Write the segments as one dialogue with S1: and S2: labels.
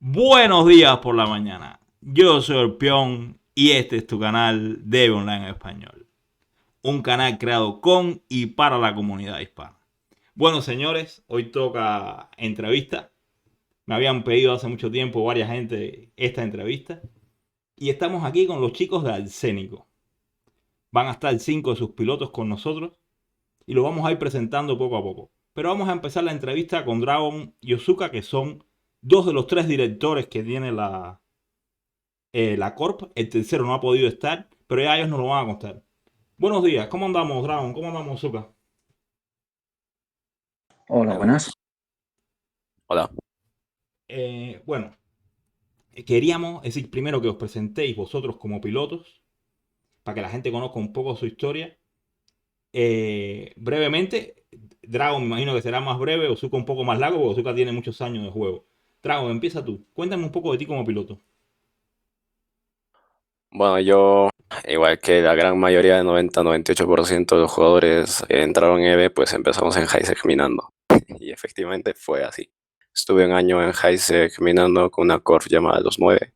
S1: Buenos días por la mañana. Yo soy el Peón y este es tu canal Debe Online en Español. Un canal creado con y para la comunidad hispana. Bueno, señores, hoy toca entrevista. Me habían pedido hace mucho tiempo varias gente esta entrevista. Y estamos aquí con los chicos de Arsénico. Van a estar 5 de sus pilotos con nosotros y lo vamos a ir presentando poco a poco. Pero vamos a empezar la entrevista con Dragon y Ozuka, que son dos de los tres directores que tiene la Corp. El tercero no ha podido estar, pero ya ellos nos lo van a contar. Buenos días, ¿cómo andamos, Dragon? ¿Cómo andamos, Zuka?
S2: Hola, buenas.
S3: Hola.
S1: Bueno, queríamos decir primero que os presentéis vosotros como pilotos, para que la gente conozca un poco su historia. Brevemente, Dragon me imagino que será más breve, Ozuka un poco más largo, porque Ozuka tiene muchos años de juego. Dragon, empieza tú. Cuéntame un poco de ti como piloto.
S3: Bueno, yo, igual que la gran mayoría de 98% de los jugadores que entraron en EVE, pues empezamos en Heisek minando. Y efectivamente fue así. Estuve un año en Heisek minando con una Corp llamada Los 9,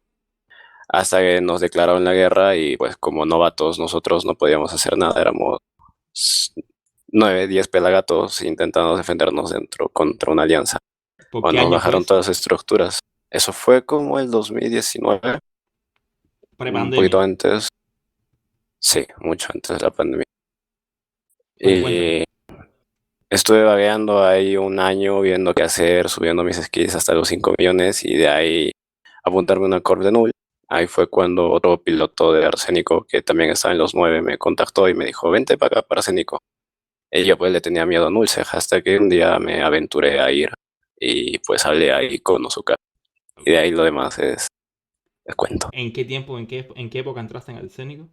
S3: hasta que nos declararon la guerra y pues como novatos nosotros no podíamos hacer nada. Éramos 9, 10 pelagatos intentando defendernos dentro contra una alianza.
S1: ¿Por qué
S3: Cuando nos
S1: año fue
S3: bajaron
S1: eso?
S3: todas las estructuras. Eso fue como el 2019, un poquito
S1: Prepandemia.
S3: antes. Sí, mucho antes de la pandemia.
S1: Pues cuéntame.
S3: Y estuve vagueando ahí un año viendo qué hacer, subiendo mis skills hasta los 5 millones y de ahí apuntarme a una Corp de Null. Ahí fue cuando otro piloto de Arsénico, que también estaba en los 9, me contactó y me dijo, vente para acá, para Arsénico. Y yo pues le tenía miedo a Nullsec hasta que un día me aventuré a ir y pues hablé ahí con Ozuka. Y de ahí lo demás es el cuento.
S1: ¿En qué tiempo, en qué época entraste en el escénico?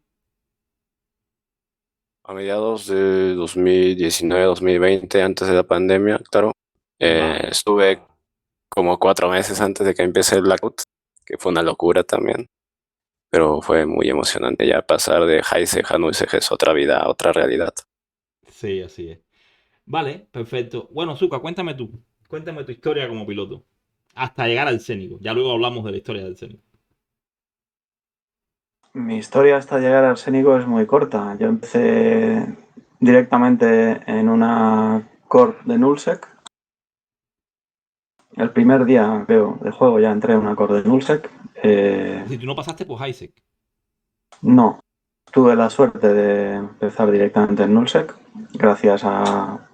S3: A mediados de 2019, 2020, antes de la pandemia, claro,
S1: Vale.
S3: estuve como 4 meses antes de que empiece el Blackout, que fue una locura también, pero fue muy emocionante ya pasar de Heiseg a Nuiseg, es otra vida, otra realidad.
S1: Sí, así es. Vale, perfecto. Bueno, Zuka, cuéntame tú. Cuéntame tu historia como piloto. Hasta llegar al escénico. Ya luego hablamos de la historia del escénico.
S2: Mi historia hasta llegar al Arsénico es muy corta. Yo empecé directamente en una Corp de Nullsec. El primer día, creo, de juego ya entré en una Corp de Nullsec.
S1: Es decir, tú no pasaste por Isaac.
S2: No, tuve la suerte de empezar directamente en Nullsec gracias a...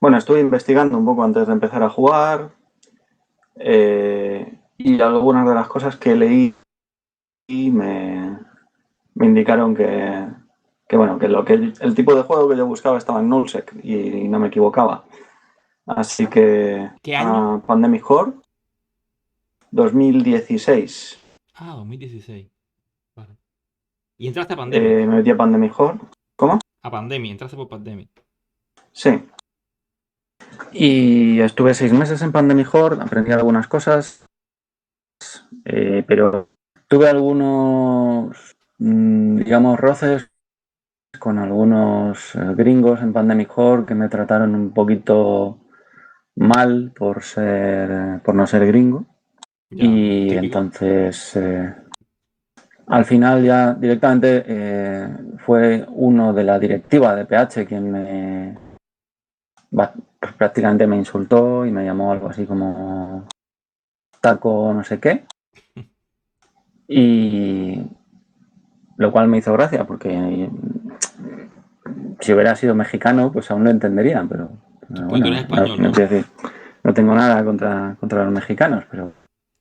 S2: Bueno, estuve investigando un poco antes de empezar a jugar y algunas de las cosas que leí me indicaron que bueno, que el tipo de juego que yo buscaba estaba en Nullsec y no me equivocaba. Así que
S1: ¿Qué año?
S2: a Pandemic Horde 2016
S1: Ah, 2016. Vale. Y entraste a Pandemic.
S2: me metí a Pandemic Horde. ¿Cómo?
S1: A Pandemic, entraste por Pandemic.
S2: Sí. Y estuve 6 meses en Pandemic Horde, aprendí algunas cosas, pero tuve algunos, digamos, roces con algunos gringos en Pandemic Horde que me trataron un poquito mal por no ser gringo.
S1: Ya,
S2: Y
S1: típico.
S2: entonces al final ya directamente fue uno de la directiva de PH quien pues prácticamente me insultó y me llamó algo así como taco no sé qué. Y lo cual me hizo gracia porque si hubiera sido mexicano pues aún lo entendería, pero
S1: Pero tú
S2: bueno,
S1: eres español,
S2: no
S1: ¿no?
S2: quiero decir, no tengo nada contra los mexicanos, pero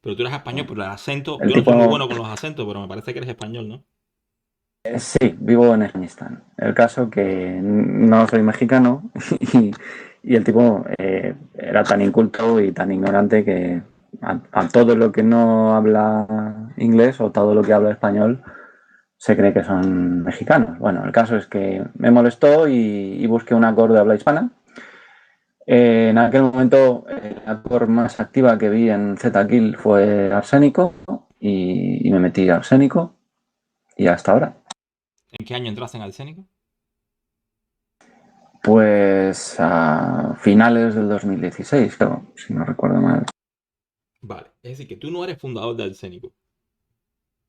S1: Pero tú eres español, pero el acento.
S2: el
S1: Yo no soy muy
S2: tipo...
S1: bueno con los acentos, pero me parece que eres español, ¿no?
S2: Sí, vivo en Afganistán. El caso que no soy mexicano y, y el tipo era tan inculto y tan ignorante que a todo lo que no habla inglés o todo lo que habla español se cree que son mexicanos. Bueno, el caso es que me molestó y busqué una core de habla hispana. En aquel momento la core más activa que vi en Zkill fue Arsénico y me metí a Arsénico y hasta ahora.
S1: ¿En qué año entraste en Arsénico?
S2: Pues a finales del 2016, creo, si no recuerdo mal.
S1: Vale, es decir, que tú no eres fundador de Arsénico.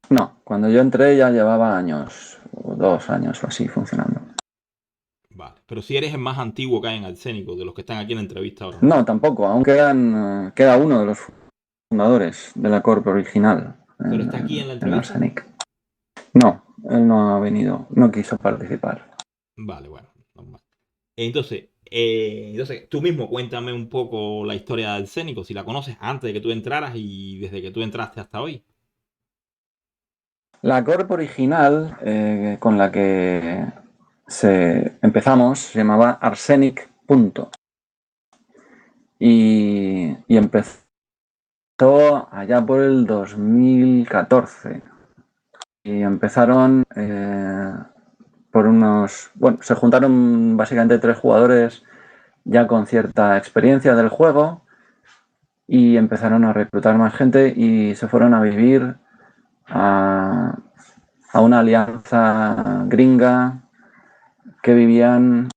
S2: No, cuando yo entré ya llevaba años, o 2 años o así funcionando.
S1: Vale, pero si eres el más antiguo que hay en Arsénico, de los que están aquí en la entrevista ahora.
S2: No, tampoco, aún queda uno de los fundadores de la Corp original
S1: Pero está aquí en la
S2: en
S1: entrevista.
S2: Arsenic. No, él no ha venido, no quiso participar.
S1: Vale, bueno, normal. Entonces, tú mismo cuéntame un poco la historia de Arsénico, si la conoces antes de que tú entraras y desde que tú entraste hasta hoy.
S2: La Corp original con la que empezamos se llamaba Arsenic. Y empezó allá por el 2014. Y empezaron por unos... Bueno, se juntaron básicamente 3 jugadores ya con cierta experiencia del juego y empezaron a reclutar más gente y se fueron a vivir a una alianza gringa que vivían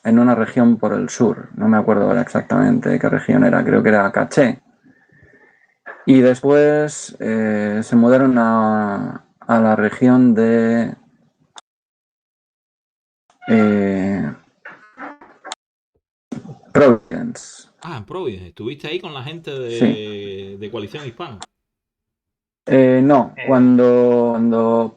S2: en una región por el sur. No me acuerdo ahora exactamente qué región era, creo que era Caché. Y después se mudaron a la región de Providence.
S1: Ah, en Providence. ¿Estuviste ahí con la gente
S2: Sí.
S1: de Coalición Hispana?
S2: No, cuando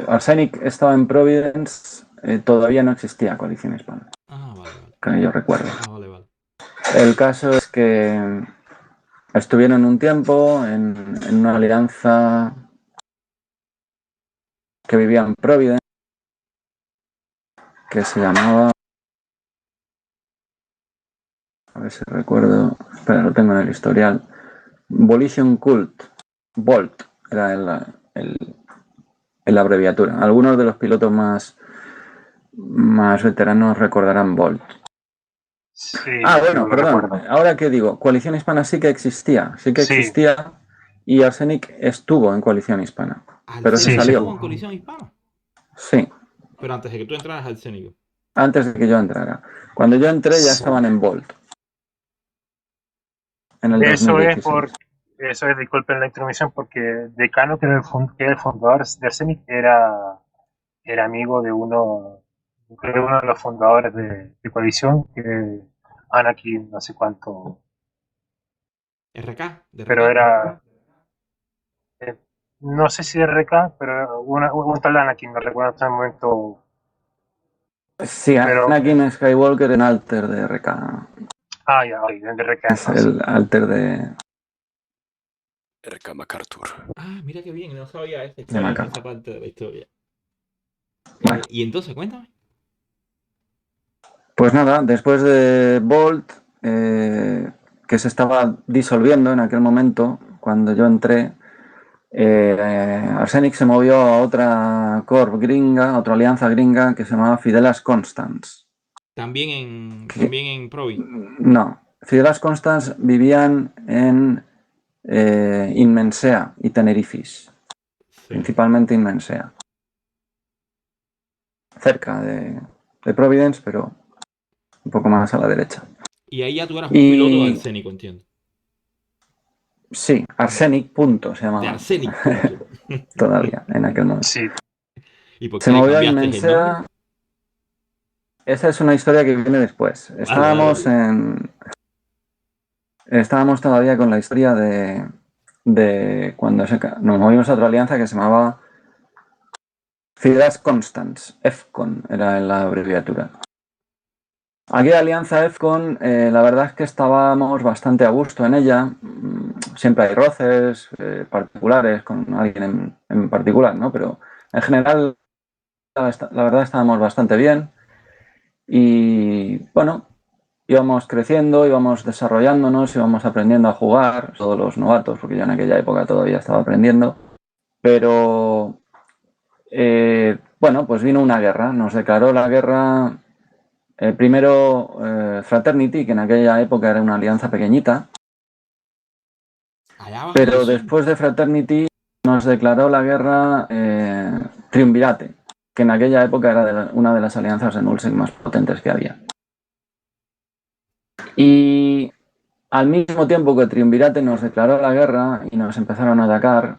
S2: Arsenic estaba en Providence, todavía no existía Coalición Hispana,
S1: Ah, vale, vale.
S2: que yo recuerdo.
S1: Ah, vale, vale.
S2: El caso es que estuvieron un tiempo en una alianza que vivía en Providence, que se llamaba... A ver si recuerdo... Espera, lo tengo en el historial. Volition Cult. Volt era la abreviatura. Algunos de los pilotos más veteranos recordarán Volt.
S4: Sí,
S2: Bueno,
S4: lo
S2: perdón.
S4: recuerdo.
S2: Ahora que digo, Coalición Hispana sí que existía. Sí que existía y Arsenic estuvo en Coalición Hispana. Pero se
S1: ¿Arsénico
S2: salió.
S1: estuvo en Coalición Hispana?
S2: Sí,
S1: Pero antes de que tú entraras al Arsénico.
S2: antes de que yo entrara. Cuando yo entré ya estaban en Volt. En el
S4: Eso
S2: 2016.
S4: es, disculpen la intromisión, porque Decano, que era el fundador de Arsenic, era amigo de uno de los fundadores de Coalición, que Anakin, no sé cuánto,
S1: RK, de
S4: pero
S1: RK.
S4: era, eh, no sé si de RK, pero un tal Anakin, no recuerdo en este momento,
S2: Sí,
S4: pero,
S2: Anakin Skywalker en Alter de RK.
S4: ya, de RK
S2: Es
S4: entonces.
S2: el Alter de
S3: RK MacArthur.
S1: Ah, mira qué bien, no sabía
S2: MacArthur.
S1: esa parte de la historia.
S2: Bueno.
S1: Y entonces, cuéntame.
S2: Pues nada, después de Volt, que se estaba disolviendo en aquel momento, cuando yo entré, Arsenic se movió a otra corp gringa, a otra alianza gringa que se llamaba Fidelas Constance.
S1: También en Provi.
S2: No, Fidelas Constance vivían en Inmensea y Tenerifis,
S1: Sí.
S2: principalmente Inmensea. Cerca de Providence, pero un poco más a la derecha.
S1: Y ahí ya tú eras un piloto de Arsénico, entiendo.
S2: Sí, Arsenic, punto, se llamaba.
S1: De Arsenic, punto.
S2: Todavía, en aquel momento.
S4: Sí.
S1: ¿Y por qué
S2: Se
S1: le
S2: movió a
S1: cambiaste el nombre?
S2: Inmensea. Esa es una historia que viene después. Estábamos todavía con la historia de cuando nos movimos a otra alianza que se llamaba Fidelas Constance, EFCON era la abreviatura. Aquí la alianza EFCON, la verdad es que estábamos bastante a gusto en ella. Siempre hay roces particulares con alguien en particular, ¿no? Pero en general, la verdad estábamos bastante bien. Y bueno, íbamos creciendo, íbamos desarrollándonos, íbamos aprendiendo a jugar, todos los novatos, porque yo en aquella época todavía estaba aprendiendo. Pero bueno, pues vino una guerra, nos declaró la guerra primero Fraternity, que en aquella época era una alianza pequeñita, pero después de Fraternity nos declaró la guerra Triunvirate, que en aquella época era una de las alianzas de Nullsec más potentes que había. Y Al mismo tiempo que Triunvirate nos declaró la guerra y nos empezaron a atacar,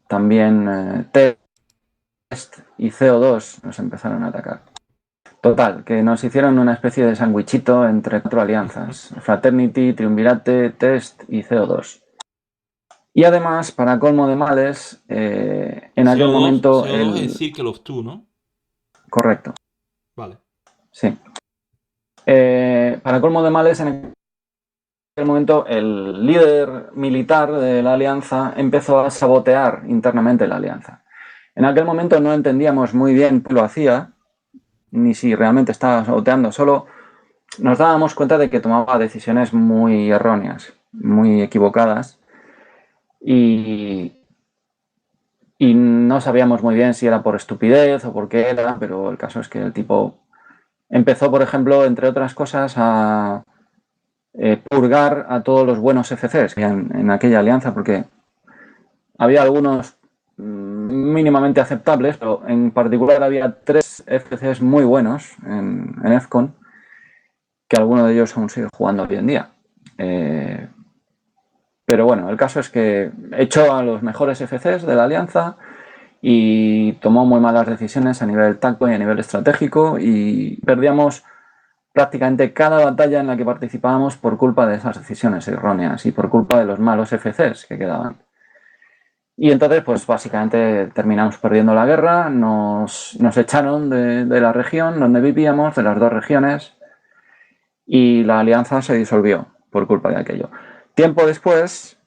S2: también Test y CO2 nos empezaron a atacar. Total, que nos hicieron una especie de sandwichito entre 4 alianzas: Fraternity, Triunvirate, Test y CO2. Y además, para colmo de males, en aquel momento...
S1: CO2 es Circle of Two, ¿no?
S2: Correcto,
S1: Vale.
S2: sí. Para colmo de males, en aquel momento el líder militar de la alianza empezó a sabotear internamente la alianza. En aquel momento no entendíamos muy bien qué lo hacía, ni si realmente estaba saboteando, solo nos dábamos cuenta de que tomaba decisiones muy erróneas, muy equivocadas, y no sabíamos muy bien si era por estupidez o por qué era, pero el caso es que el tipo empezó, por ejemplo, entre otras cosas, a purgar a todos los buenos FCs en aquella alianza, porque había algunos mínimamente aceptables, pero en particular había 3 FCs muy buenos en EFCON, que alguno de ellos aún sigue jugando hoy en día. Pero bueno, el caso es que echó a los mejores FCs de la alianza y tomó muy malas decisiones a nivel táctico y a nivel estratégico, y perdíamos prácticamente cada batalla en la que participábamos por culpa de esas decisiones erróneas y por culpa de los malos FCs que quedaban. Y entonces, pues básicamente terminamos perdiendo la guerra, nos echaron de la región donde vivíamos, de las 2 regiones, y la alianza se disolvió por culpa de aquello. Tiempo después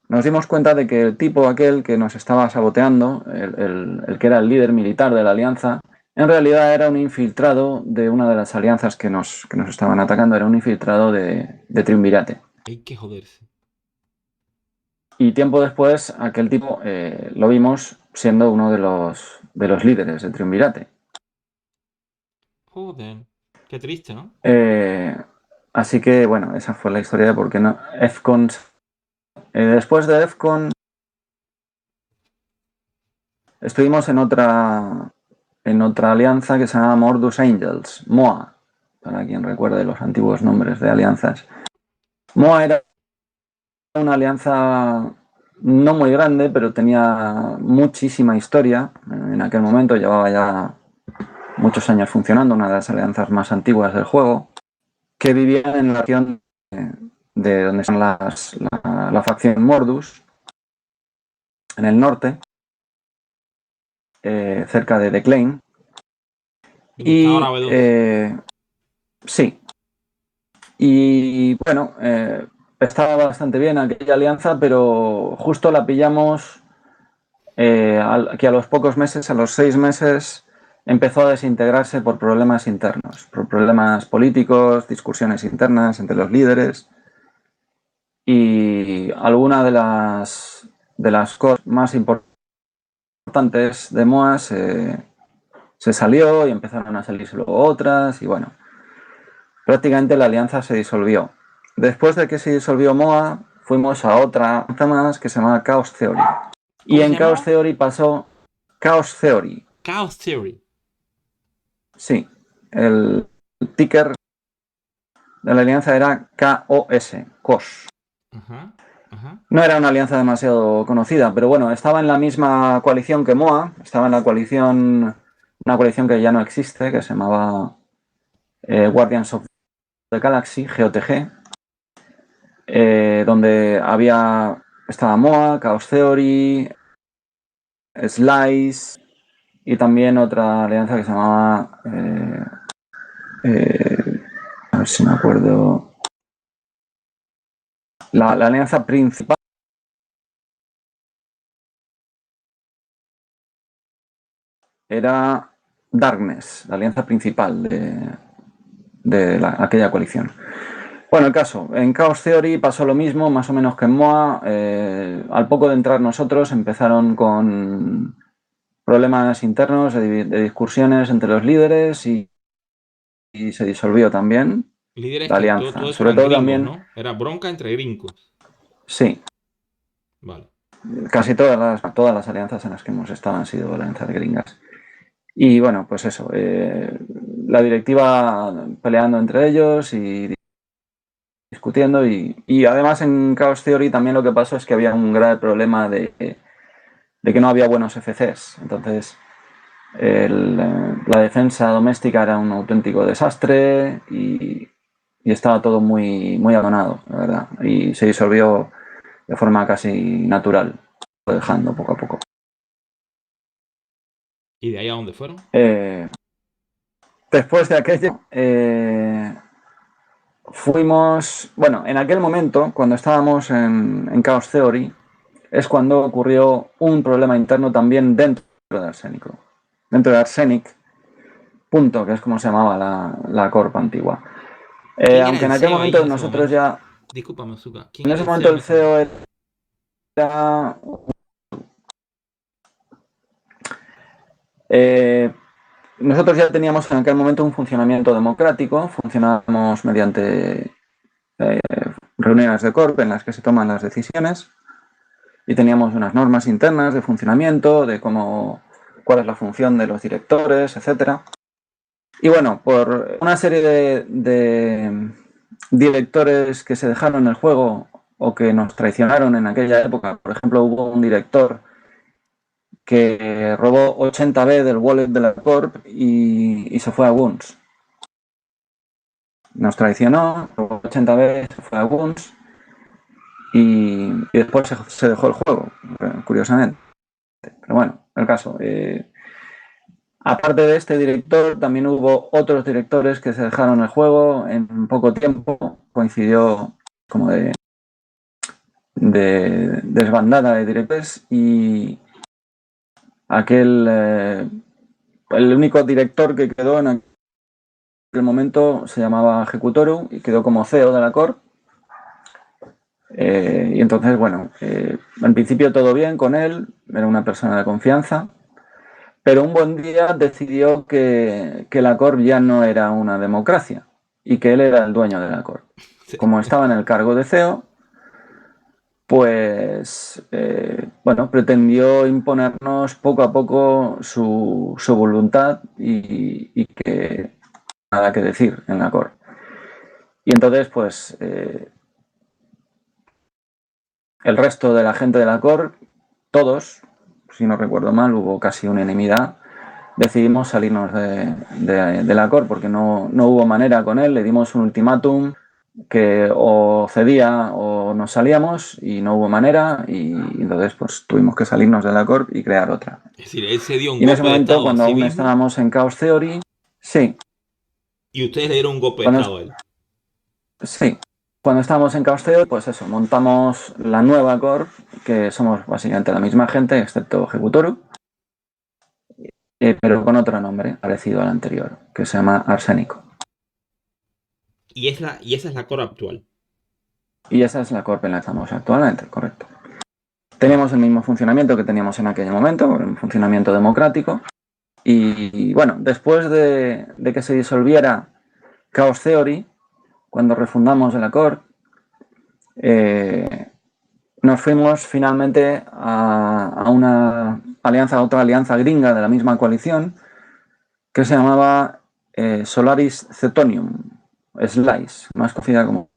S2: nos dimos cuenta de que el tipo aquel que nos estaba saboteando, el que era el líder militar de la alianza, en realidad era un infiltrado de una de las alianzas que nos estaban atacando, era un infiltrado de Triunvirate.
S1: Hay que joderse.
S2: Y tiempo después, aquel tipo lo vimos siendo uno de los líderes de Triunvirate.
S1: Joder. Qué triste, ¿no?
S2: Así que, bueno, esa fue la historia de por qué no. EFCON. Después de EFCON, estuvimos en otra alianza que se llama Mordus Angels, MOA, para quien recuerde los antiguos nombres de alianzas. MOA era una alianza no muy grande, pero tenía muchísima historia. En aquel momento llevaba ya muchos años funcionando, una de las alianzas más antiguas del juego, que vivía en la región de donde están la facción Mordus, en el norte, cerca de Declain. Y
S1: ahora B2.
S2: sí. Y bueno, estaba bastante bien aquella alianza, pero justo la pillamos que a los pocos meses, a los 6 meses, empezó a desintegrarse por problemas internos, por problemas políticos, discusiones internas entre los líderes, y alguna de las cosas más importantes de MOA se salió y empezaron a salirse luego otras, y bueno, prácticamente la alianza se disolvió. Después de que se disolvió MOA, fuimos a otra alianza más que se llamaba Chaos Theory. Y en Chaos Theory pasó Chaos Theory.
S1: Chaos Theory.
S2: Sí, el ticker de la alianza era KOS, KOS. No era una alianza demasiado conocida, pero bueno, estaba en la misma coalición que MOA, estaba en la coalición, una coalición que ya no existe, que se llamaba Guardians of the Galaxy, GOTG, donde estaba MOA, Chaos Theory, Slice y también otra alianza que se llamaba, a ver si me acuerdo, la alianza principal era Darkness, la alianza principal de aquella coalición. Bueno, el caso, en Chaos Theory pasó lo mismo, más o menos que en MOA. Al poco de entrar nosotros empezaron con problemas internos de discusiones entre los líderes y se disolvió también
S1: Líderes
S2: la
S1: que
S2: alianza.
S1: todo
S2: Sobre todo
S1: gringos,
S2: también,
S1: ¿no? Era bronca entre gringos.
S2: Sí.
S1: Vale.
S2: Casi todas las alianzas en las que hemos estado han sido alianzas gringas. Y bueno, pues eso, la directiva peleando entre ellos y discutiendo y además en Chaos Theory también lo que pasó es que había un grave problema de que no había buenos FCs. Entonces la defensa doméstica era un auténtico desastre y estaba todo muy, muy abonado, la verdad. Y se disolvió de forma casi natural, dejando poco a poco.
S1: ¿Y de ahí a dónde fueron?
S2: Después de aquello, fuimos, bueno, en aquel momento, cuando estábamos en Chaos Theory, es cuando ocurrió un problema interno también dentro de Arsénico. Dentro de Arsenic, punto, que es como se llamaba la corp antigua. Aunque en aquel momento nosotros ya...
S1: Discúlpame, Zuka.
S2: En ese momento el CEO era... nosotros ya teníamos en aquel momento un funcionamiento democrático, funcionábamos mediante reuniones de corp en las que se toman las decisiones y teníamos unas normas internas de funcionamiento, de cuál es la función de los directores, etcétera. Y bueno, por una serie de directores que se dejaron el juego o que nos traicionaron en aquella época, por ejemplo, hubo un director que robó 80B del wallet de la Corp y se fue a Wounds. Nos traicionó, robó 80B, se fue a Wounds y después se dejó el juego, curiosamente. Pero bueno, el caso. Aparte de este director, también hubo otros directores que se dejaron el juego en poco tiempo. Coincidió como de desbandada de directores y el único director que quedó en aquel momento se llamaba Ejecutoru y quedó como CEO de la Corp. Y entonces, bueno, en principio todo bien con él, era una persona de confianza. Pero un buen día decidió que la Corp ya no era una democracia y que él era el dueño de la Corp. Como estaba en el cargo de CEO, pues, bueno, pretendió imponernos poco a poco su voluntad y que nada que decir en la Corp. Y entonces, pues, el resto de la gente de la Corp, todos, si no recuerdo mal, hubo casi unanimidad, decidimos salirnos de la Corp porque no hubo manera con él, le dimos un ultimátum que o cedía o nos salíamos y no hubo manera y entonces pues tuvimos que salirnos de la Corp y crear otra.
S1: Es decir, él se dio un
S2: y en ese
S1: golpe de
S2: momento,
S1: estado
S2: cuando
S1: a sí
S2: aún
S1: mismo
S2: estábamos en Chaos Theory, sí,
S1: y ustedes le dieron un golpe de estado a él.
S2: sí. Cuando estábamos en Chaos Theory, pues eso, montamos la nueva Corp, que somos básicamente la misma gente, excepto Ejecutoru, pero con otro nombre parecido al anterior, que se llama Arsénico.
S1: Y esa es la core actual.
S2: Y esa es la Corp en la que estamos actualmente, correcto. Tenemos el mismo funcionamiento que teníamos en aquel momento, un funcionamiento democrático. Y bueno, después de que se disolviera Chaos Theory, cuando refundamos la Corp, nos fuimos finalmente a una alianza, otra alianza gringa de la misma coalición, que se llamaba Solaris Cetonium, Slice, más conocida como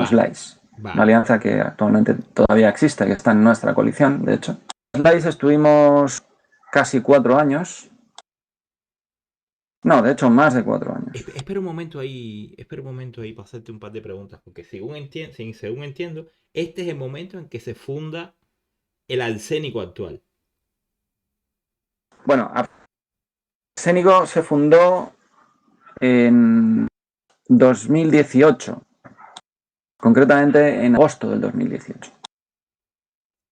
S2: Slice. Una alianza que actualmente todavía existe, que está en nuestra coalición, de hecho. En Slice estuvimos casi 4 años. No, de hecho, más de 4 años.
S1: Espera un momento ahí para hacerte un par de preguntas, porque según entiendo, este es el momento en que se funda el Arsénico actual.
S2: Bueno, Arsénico se fundó en 2018, concretamente en agosto del 2018.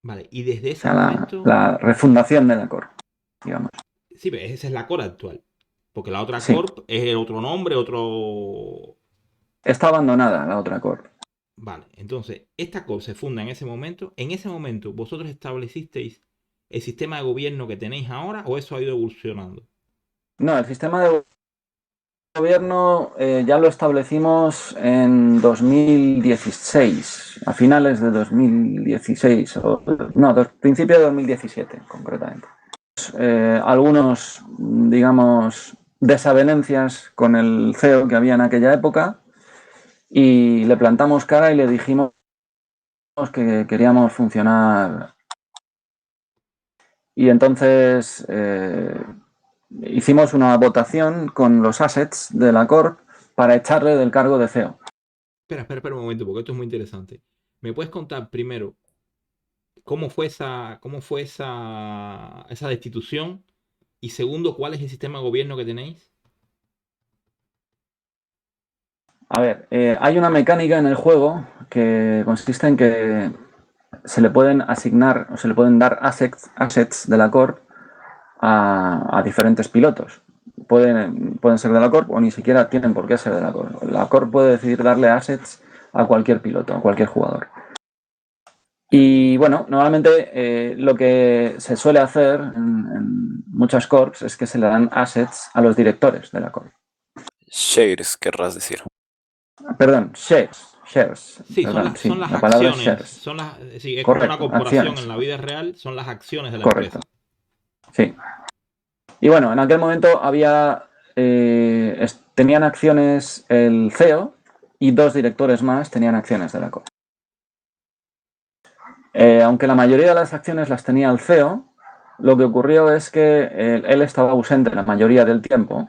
S1: Vale, y desde ese
S2: O sea,
S1: momento...
S2: la refundación de la Corp, digamos.
S1: Sí, pero esa es la Corp actual. Porque la otra
S2: Sí.
S1: Corp es el otro nombre, otro...
S2: Está abandonada la otra Corp.
S1: Vale, entonces, esta Corp se funda en ese momento. ¿En ese momento vosotros establecisteis el sistema de gobierno que tenéis ahora o eso ha ido evolucionando?
S2: No, el sistema de gobierno ya lo establecimos en 2016, a finales de 2016, principio de 2017, concretamente. Algunos, digamos, desavenencias con el CEO que había en aquella época y le plantamos cara y le dijimos que queríamos funcionar. Y entonces hicimos una votación con los assets de la Corp para echarle del cargo de CEO.
S1: Espera un momento, porque esto es muy interesante. ¿Me puedes contar primero cómo fue esa destitución? Y segundo, ¿cuál es el sistema de gobierno que tenéis?
S2: A ver, hay una mecánica en el juego que consiste en que se le pueden asignar o se le pueden dar assets de la Corp a diferentes pilotos. Pueden ser de la Corp o ni siquiera tienen por qué ser de la Corp. La Corp puede decidir darle assets a cualquier piloto, a cualquier jugador. Y bueno, normalmente lo que se suele hacer en muchas Corps es que se le dan assets a los directores de la Corp.
S3: Shares, querrás decir.
S2: Perdón, shares.
S1: Sí,
S2: Perdón,
S1: son las
S2: la palabra es
S1: acciones.
S2: shares.
S1: Sí, es
S2: Correcto,
S1: como una corporación
S2: acciones.
S1: en la vida real, son las acciones de la
S2: Correcto.
S1: empresa.
S2: Sí. Y bueno, en aquel momento había tenían acciones el CEO y 2 directores más tenían acciones de la Corp. Aunque la mayoría de las acciones las tenía el CEO, lo que ocurrió es que él estaba ausente la mayoría del tiempo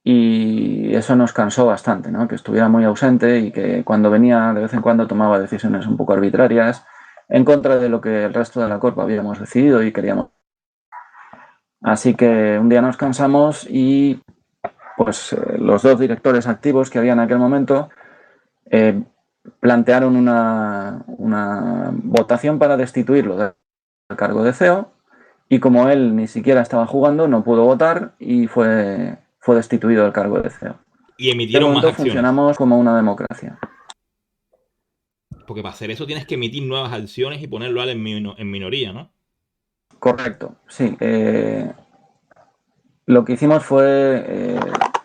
S2: y eso nos cansó bastante, ¿no? Que estuviera muy ausente y que cuando venía de vez en cuando tomaba decisiones un poco arbitrarias en contra de lo que el resto de la Corp habíamos decidido y queríamos. Así que un día nos cansamos y pues los 2 directores activos que había en aquel momento plantearon una votación para destituirlo del cargo de CEO y como él ni siquiera estaba jugando, no pudo votar y fue destituido del cargo de CEO.
S1: Y
S2: De
S1: emitieron más
S2: momento
S1: acciones.
S2: funcionamos como una democracia.
S1: Porque para hacer eso tienes que emitir nuevas acciones y ponerlo a él en minoría, ¿no?
S2: Correcto, sí. Lo que hicimos fue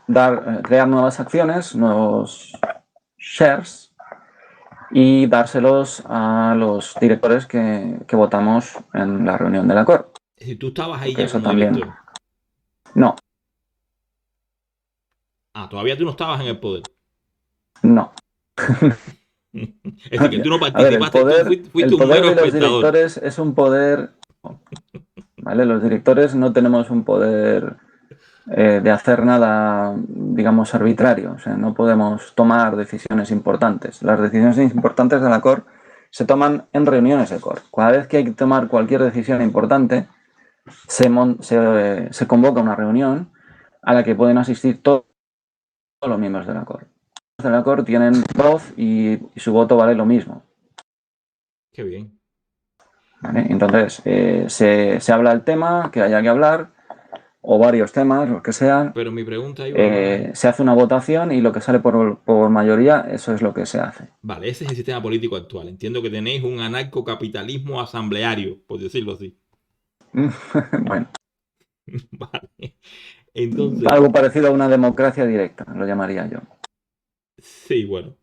S2: crear nuevas acciones, nuevos shares y dárselos a los directores que votamos en la reunión de la Corp.
S1: Es decir, tú estabas ahí
S2: Porque
S1: ya
S2: eso
S1: como
S2: también.
S1: director.
S2: No,
S1: Ah, todavía tú no estabas en el poder.
S2: no.
S1: Es decir, que tú no
S2: A ver, el
S1: participaste, tú fuiste un
S2: poder
S1: mero
S2: de los
S1: espectador.
S2: directores es un poder. ¿Vale? Los directores no tenemos un poder de hacer nada, digamos, arbitrario. O sea, no podemos tomar decisiones importantes. Las decisiones importantes de la Corp se toman en reuniones de Corp. Cada vez que hay que tomar cualquier decisión importante, se convoca una reunión a la que pueden asistir todos los miembros de la Corp. Los de la Corp tienen voz y su voto vale lo mismo.
S1: Qué bien.
S2: ¿Vale? Entonces, se habla del tema que haya que hablar, o varios temas, los que sean.
S1: Pero mi pregunta iba más...
S2: Se hace una votación y lo que sale por mayoría, eso es lo que se hace.
S1: Vale, ese es el sistema político actual. Entiendo que tenéis un anarcocapitalismo asambleario, por decirlo así.
S2: Bueno,
S1: Vale. Entonces,
S2: algo parecido a una democracia directa, lo llamaría yo.
S1: sí, bueno.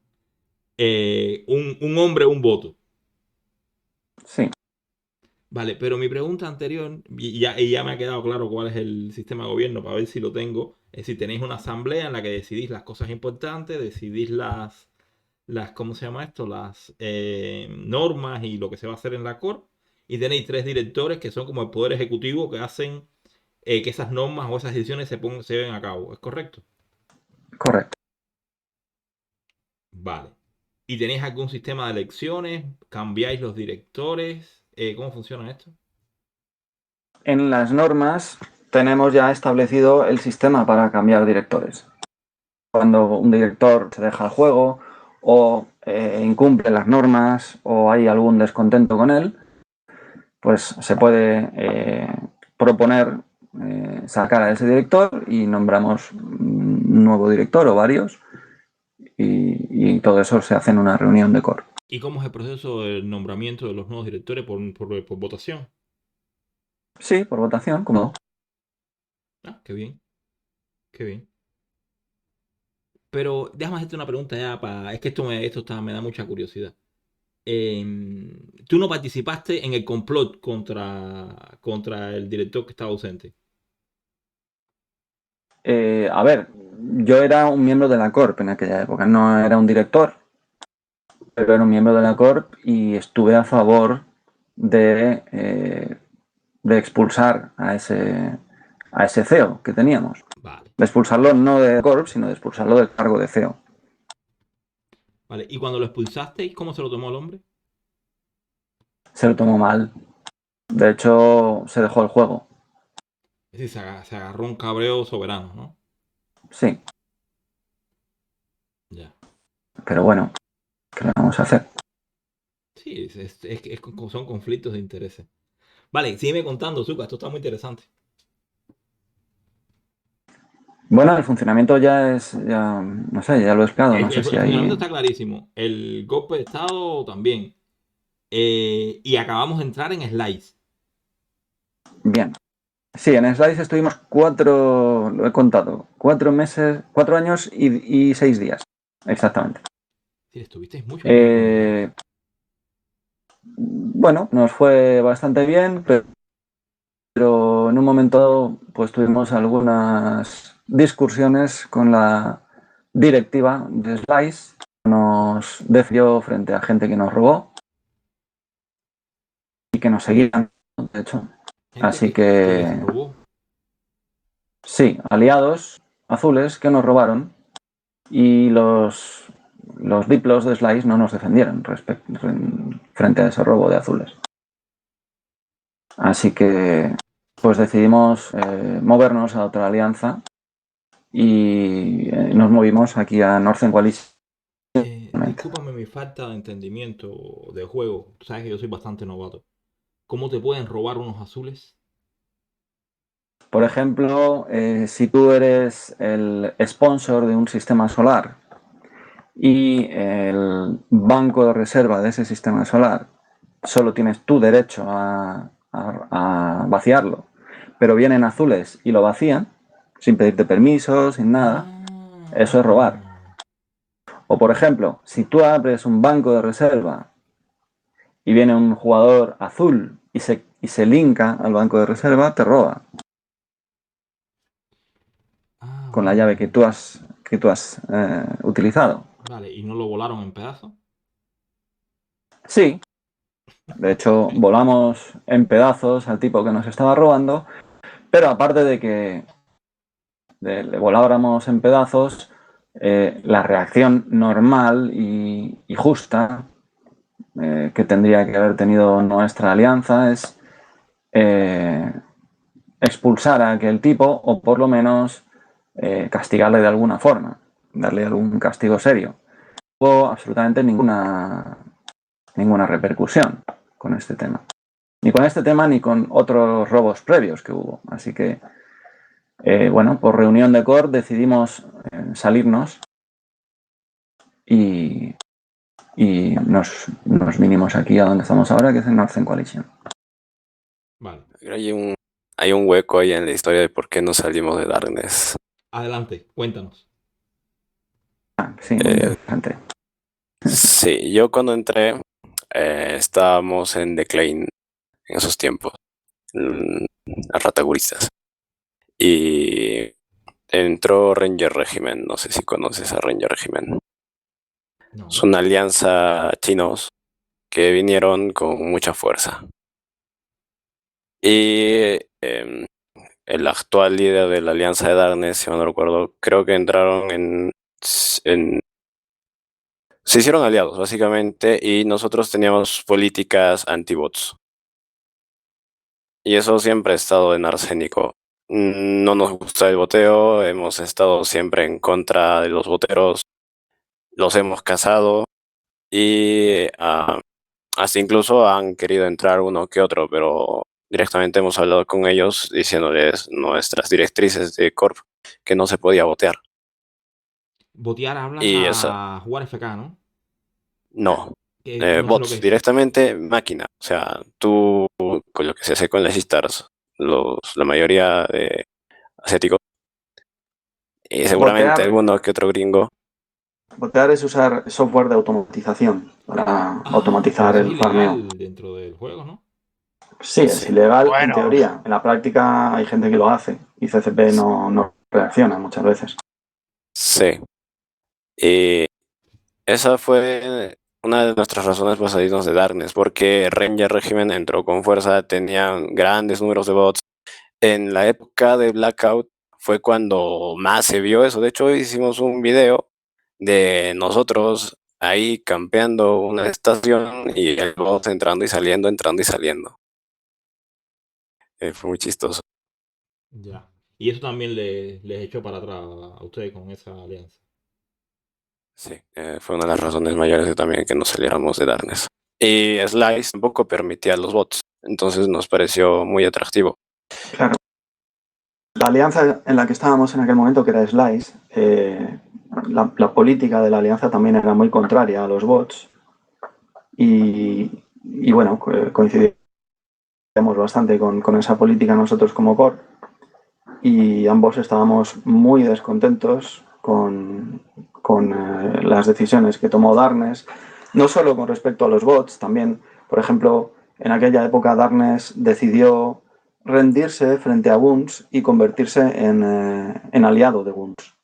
S1: Un hombre, un voto.
S2: Sí,
S1: Vale, pero mi pregunta anterior, y ya me ha quedado claro cuál es el sistema de gobierno para ver si lo tengo. Es decir, tenéis una asamblea en la que decidís las cosas importantes, decidís ¿cómo se llama esto? Las normas y lo que se va a hacer en la COR. Y tenéis 3 directores que son como el poder ejecutivo que hacen que esas normas o esas decisiones se lleven a cabo. ¿Es correcto?
S2: correcto.
S1: Vale. ¿Y tenéis algún sistema de elecciones? ¿Cambiáis los directores? ¿Cómo funciona esto?
S2: En las normas tenemos ya establecido el sistema para cambiar directores. Cuando un director se deja el juego o incumple las normas o hay algún descontento con él, pues se puede proponer sacar a ese director y nombramos un nuevo director o varios y todo eso se hace en una reunión de core.
S1: ¿Y cómo es el proceso del nombramiento de los nuevos directores por votación?
S2: Sí, por votación, como.
S1: Ah, qué bien, qué bien. Pero déjame hacerte una pregunta ya para... Es que me da mucha curiosidad. ¿Tú no participaste en el complot contra el director que estaba ausente?
S2: A ver, yo era un miembro de la Corp en aquella época. No era un director, pero era un miembro de la Corp y estuve a favor de expulsar a ese CEO que teníamos.
S1: Vale.
S2: De expulsarlo no de Corp, sino de expulsarlo del cargo de CEO.
S1: Vale. ¿Y cuando lo expulsasteis, cómo se lo tomó el hombre?
S2: Se lo tomó mal. De hecho, se dejó el juego.
S1: Es decir, se agarró un cabreo soberano, ¿no?
S2: Sí,
S1: Ya.
S2: pero bueno, ¿qué le vamos a hacer?
S1: Sí, son conflictos de intereses. Vale, sígueme contando, Zuka, esto está muy interesante.
S2: Bueno, el funcionamiento no sé, ya lo he explicado, no sé
S1: El
S2: si
S1: funcionamiento
S2: hay...
S1: está clarísimo. El golpe de Estado también. Y acabamos de entrar en Slice.
S2: Bien. Sí, en Slice estuvimos lo he contado, 4 años y 6 días, exactamente.
S1: Sí, estuvisteis mucho tiempo en Slice.
S2: Bueno, nos fue bastante bien, pero en un momento pues tuvimos algunas discusiones con la directiva de Slice. Nos defendió frente a gente que nos robó y que nos seguían, de hecho.
S1: Gente
S2: Así
S1: que les
S2: que
S1: robó.
S2: sí, aliados azules que nos robaron y los diplos de Slice no nos defendieron frente a ese robo de azules. Así que pues decidimos movernos a otra alianza y nos movimos aquí a Northern Coalition.
S1: Discúlpame mi falta de entendimiento del juego. Tú sabes que yo soy bastante novato. ¿Cómo te pueden robar unos azules?
S2: Por ejemplo, si tú eres el sponsor de un sistema solar y el banco de reserva de ese sistema solar solo tienes tu derecho a vaciarlo, pero vienen azules y lo vacían sin pedirte permiso, sin nada, eso es robar. O por ejemplo, si tú abres un banco de reserva y viene un jugador azul y se linka al banco de reserva, te roba con la llave
S1: Vale.
S2: que tú has utilizado.
S1: Vale, ¿y no lo volaron en pedazos?
S2: Sí, de hecho volamos en pedazos al tipo que nos estaba robando, pero aparte de que le voláramos en pedazos, la reacción normal y justa que tendría que haber tenido nuestra alianza es expulsar a aquel tipo o por lo menos castigarle de alguna forma, darle algún castigo serio. No hubo absolutamente ninguna repercusión con este tema. Ni con este tema ni con otros robos previos que hubo. Así que, bueno, por reunión de core decidimos salirnos y nos vinimos aquí a donde estamos ahora, que es en Northern Coalition.
S1: Vale.
S3: Hay un hueco ahí en la historia de por qué no salimos de Darkness.
S1: Adelante, cuéntanos.
S2: Sí, muy interesante.
S3: Sí, yo cuando entré estábamos en Decline en esos tiempos, rataguristas. Y entró Ranger Regiment, no sé si conoces a Ranger Regiment.
S1: No.
S3: Es una alianza chinos que vinieron con mucha fuerza. Y el actual líder de la Alianza de Darkness, si no recuerdo, creo que entraron se hicieron aliados, básicamente, y nosotros teníamos políticas anti-bots. Y eso siempre ha estado en Arsénico. No nos gusta el boteo, hemos estado siempre en contra de los boteros, los hemos cazado y hasta incluso han querido entrar uno que otro, pero directamente hemos hablado con ellos diciéndoles nuestras directrices de Corp que no se podía botear.
S1: Botear hablas
S3: Y eso,
S1: a jugar FK, ¿no?
S3: no.
S1: No sé lo que
S3: Bots,
S1: es.
S3: directamente máquina. O sea, tú, con lo que se hace con las Stars, la mayoría de asiáticos, y seguramente
S2: Botear,
S3: alguno que otro gringo.
S2: botear es usar software de automatización para
S1: Pero
S2: automatizar
S1: eso es
S2: el farmeo.
S1: ilegal dentro del juego, ¿no?
S2: Sí, es
S3: Sí.
S2: ilegal en
S4: Bueno,
S2: teoría. En la práctica hay gente que lo hace y CCP no reacciona muchas veces.
S3: Sí. Y esa fue una de nuestras razones para salirnos de Darkness, porque Ranger Regiment entró con fuerza, tenían grandes números de bots. En la época de Blackout fue cuando más se vio eso. De hecho, hoy hicimos un video de nosotros ahí campeando una estación y el bot entrando y saliendo, entrando y saliendo. Fue muy chistoso.
S1: Ya. Y eso también les echó para atrás a ustedes con esa alianza.
S3: Sí, fue una de las razones mayores de también que nos saliéramos de Darkness. Y Slice tampoco permitía los bots, entonces nos pareció muy atractivo.
S2: Claro. La alianza en la que estábamos en aquel momento, que era Slice, la política de la alianza también era muy contraria a los bots y bueno, coincidíamos bastante con esa política nosotros como core y ambos estábamos muy descontentos con las decisiones que tomó Darkness, no solo con respecto a los bots, también, por ejemplo, en aquella época Darkness decidió rendirse frente a Guns y convertirse en aliado de Guns.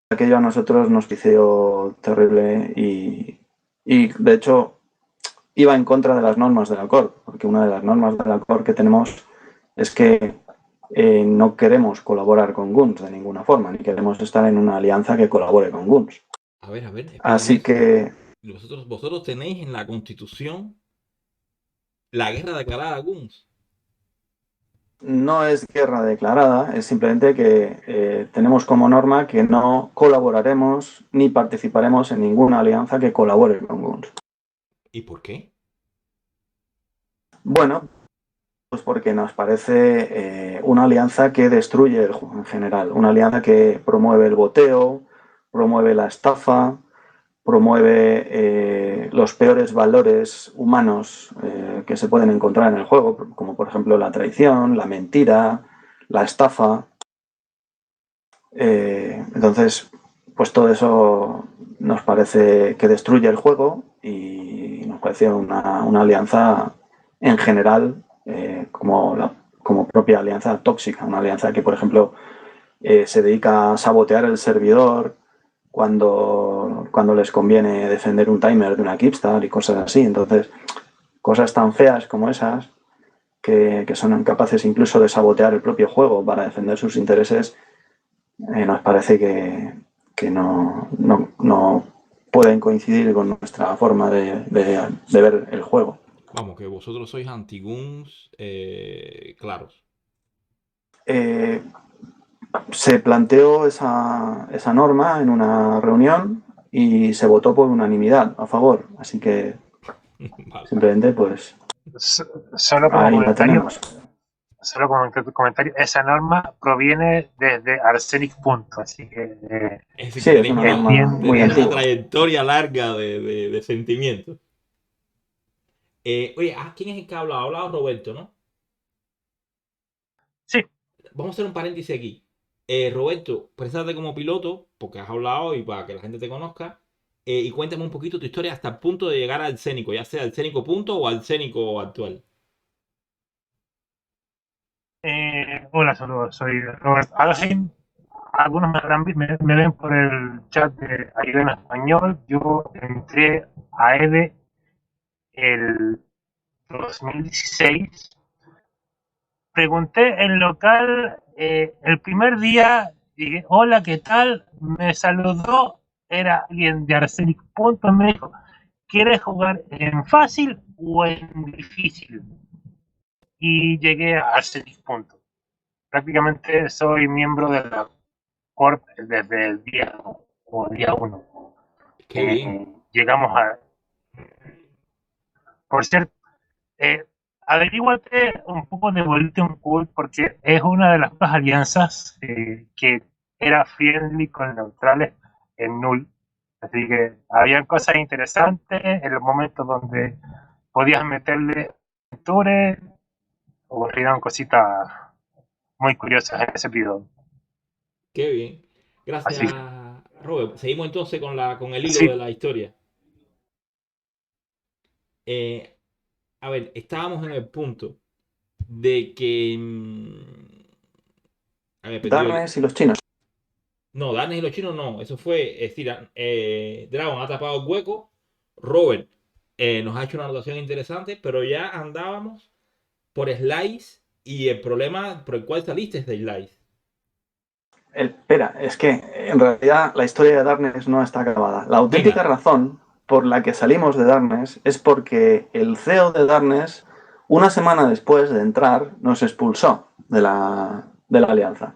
S2: Aquello a nosotros nos pareció terrible y de hecho iba en contra de las normas de la core, porque una de las normas de la core que tenemos es que no queremos colaborar con Guns de ninguna forma, ni queremos estar en una alianza que colabore con Guns.
S1: A ver, explícame
S2: Así
S1: eso.
S2: que
S1: Vosotros tenéis en la Constitución la guerra declarada a Guns.
S2: no es guerra declarada, es simplemente que tenemos como norma que no colaboraremos ni participaremos en ninguna alianza que colabore con Guns.
S1: ¿Y por qué?
S2: Bueno, pues porque nos parece una alianza que destruye el juego en general, una alianza que promueve el boteo, promueve la estafa, promueve los peores valores humanos que se pueden encontrar en el juego, como por ejemplo la traición, la mentira, la estafa. Entonces, pues todo eso nos parece que destruye el juego y nos parece una alianza en general como propia alianza tóxica, una alianza que, por ejemplo, se dedica a sabotear el servidor cuando les conviene defender un timer de una Keepstar y cosas así. Entonces, cosas tan feas como esas, que son capaces incluso de sabotear el propio juego para defender sus intereses, nos parece que no pueden coincidir con nuestra forma de ver el juego.
S1: Vamos, que vosotros sois anti-Guns claros.
S2: Se planteó esa norma en una reunión y se votó por unanimidad a favor. Así que
S1: Vale.
S2: simplemente pues
S4: Solo como
S2: ahí la
S4: comentario,
S2: tenemos.
S4: solo como comentario, esa norma proviene desde Arsenic Punto, así que
S1: Es decir,
S2: Sí,
S1: que
S2: es una
S4: es
S2: norma
S4: bien,
S2: muy
S1: tenéis una
S2: antigua.
S1: trayectoria larga de sentimientos. Oye, ¿quién es el que ha hablado? Ha hablado Roberto, ¿no?
S4: sí.
S1: Vamos a hacer un paréntesis aquí. Roberto, preséntate como piloto, porque has hablado y para que la gente te conozca. Y cuéntame un poquito tu historia hasta el punto de llegar al Cénico, ya sea al Cénico punto o al Cénico actual.
S4: Hola, saludos, soy Robert Alcin. Algunos me ven por el chat de Ayuda en Español. Yo entré a EVE el 2016. Pregunté en local el primer día, dije, hola, ¿qué tal? Me saludó, era alguien de Arsenic Punto, me dijo, ¿quieres jugar en fácil o en difícil? Y llegué a Arsenic Punto. Prácticamente soy miembro de la Corp desde el día 1.
S1: Qué bien.
S4: Llegamos a... Por cierto, eh, averíguate un poco de Volition Cool porque es una de las pocas alianzas que era friendly con neutrales en null. Así que había cosas interesantes en los momentos donde podías meterle aventuras, ocurrieron cositas muy curiosas en ese periodo.
S1: Qué bien. Gracias,
S4: Así,
S1: Robert. Seguimos entonces con el hilo
S4: así,
S1: de la historia. Eh, a ver, estábamos en el punto de que... a ver, perdió el...
S2: Darnes y los chinos.
S1: No, Darkness y los chinos no. Eso fue, es decir, Dragon ha tapado el hueco. Robert nos ha hecho una anotación interesante, pero ya andábamos por Slice y el problema por el cual saliste es de Slice.
S2: Espera, es que en realidad la historia de Darkness no está acabada. La auténtica razón por la que salimos de Darkness es porque el CEO de Darkness, una semana después de entrar, nos expulsó de la alianza.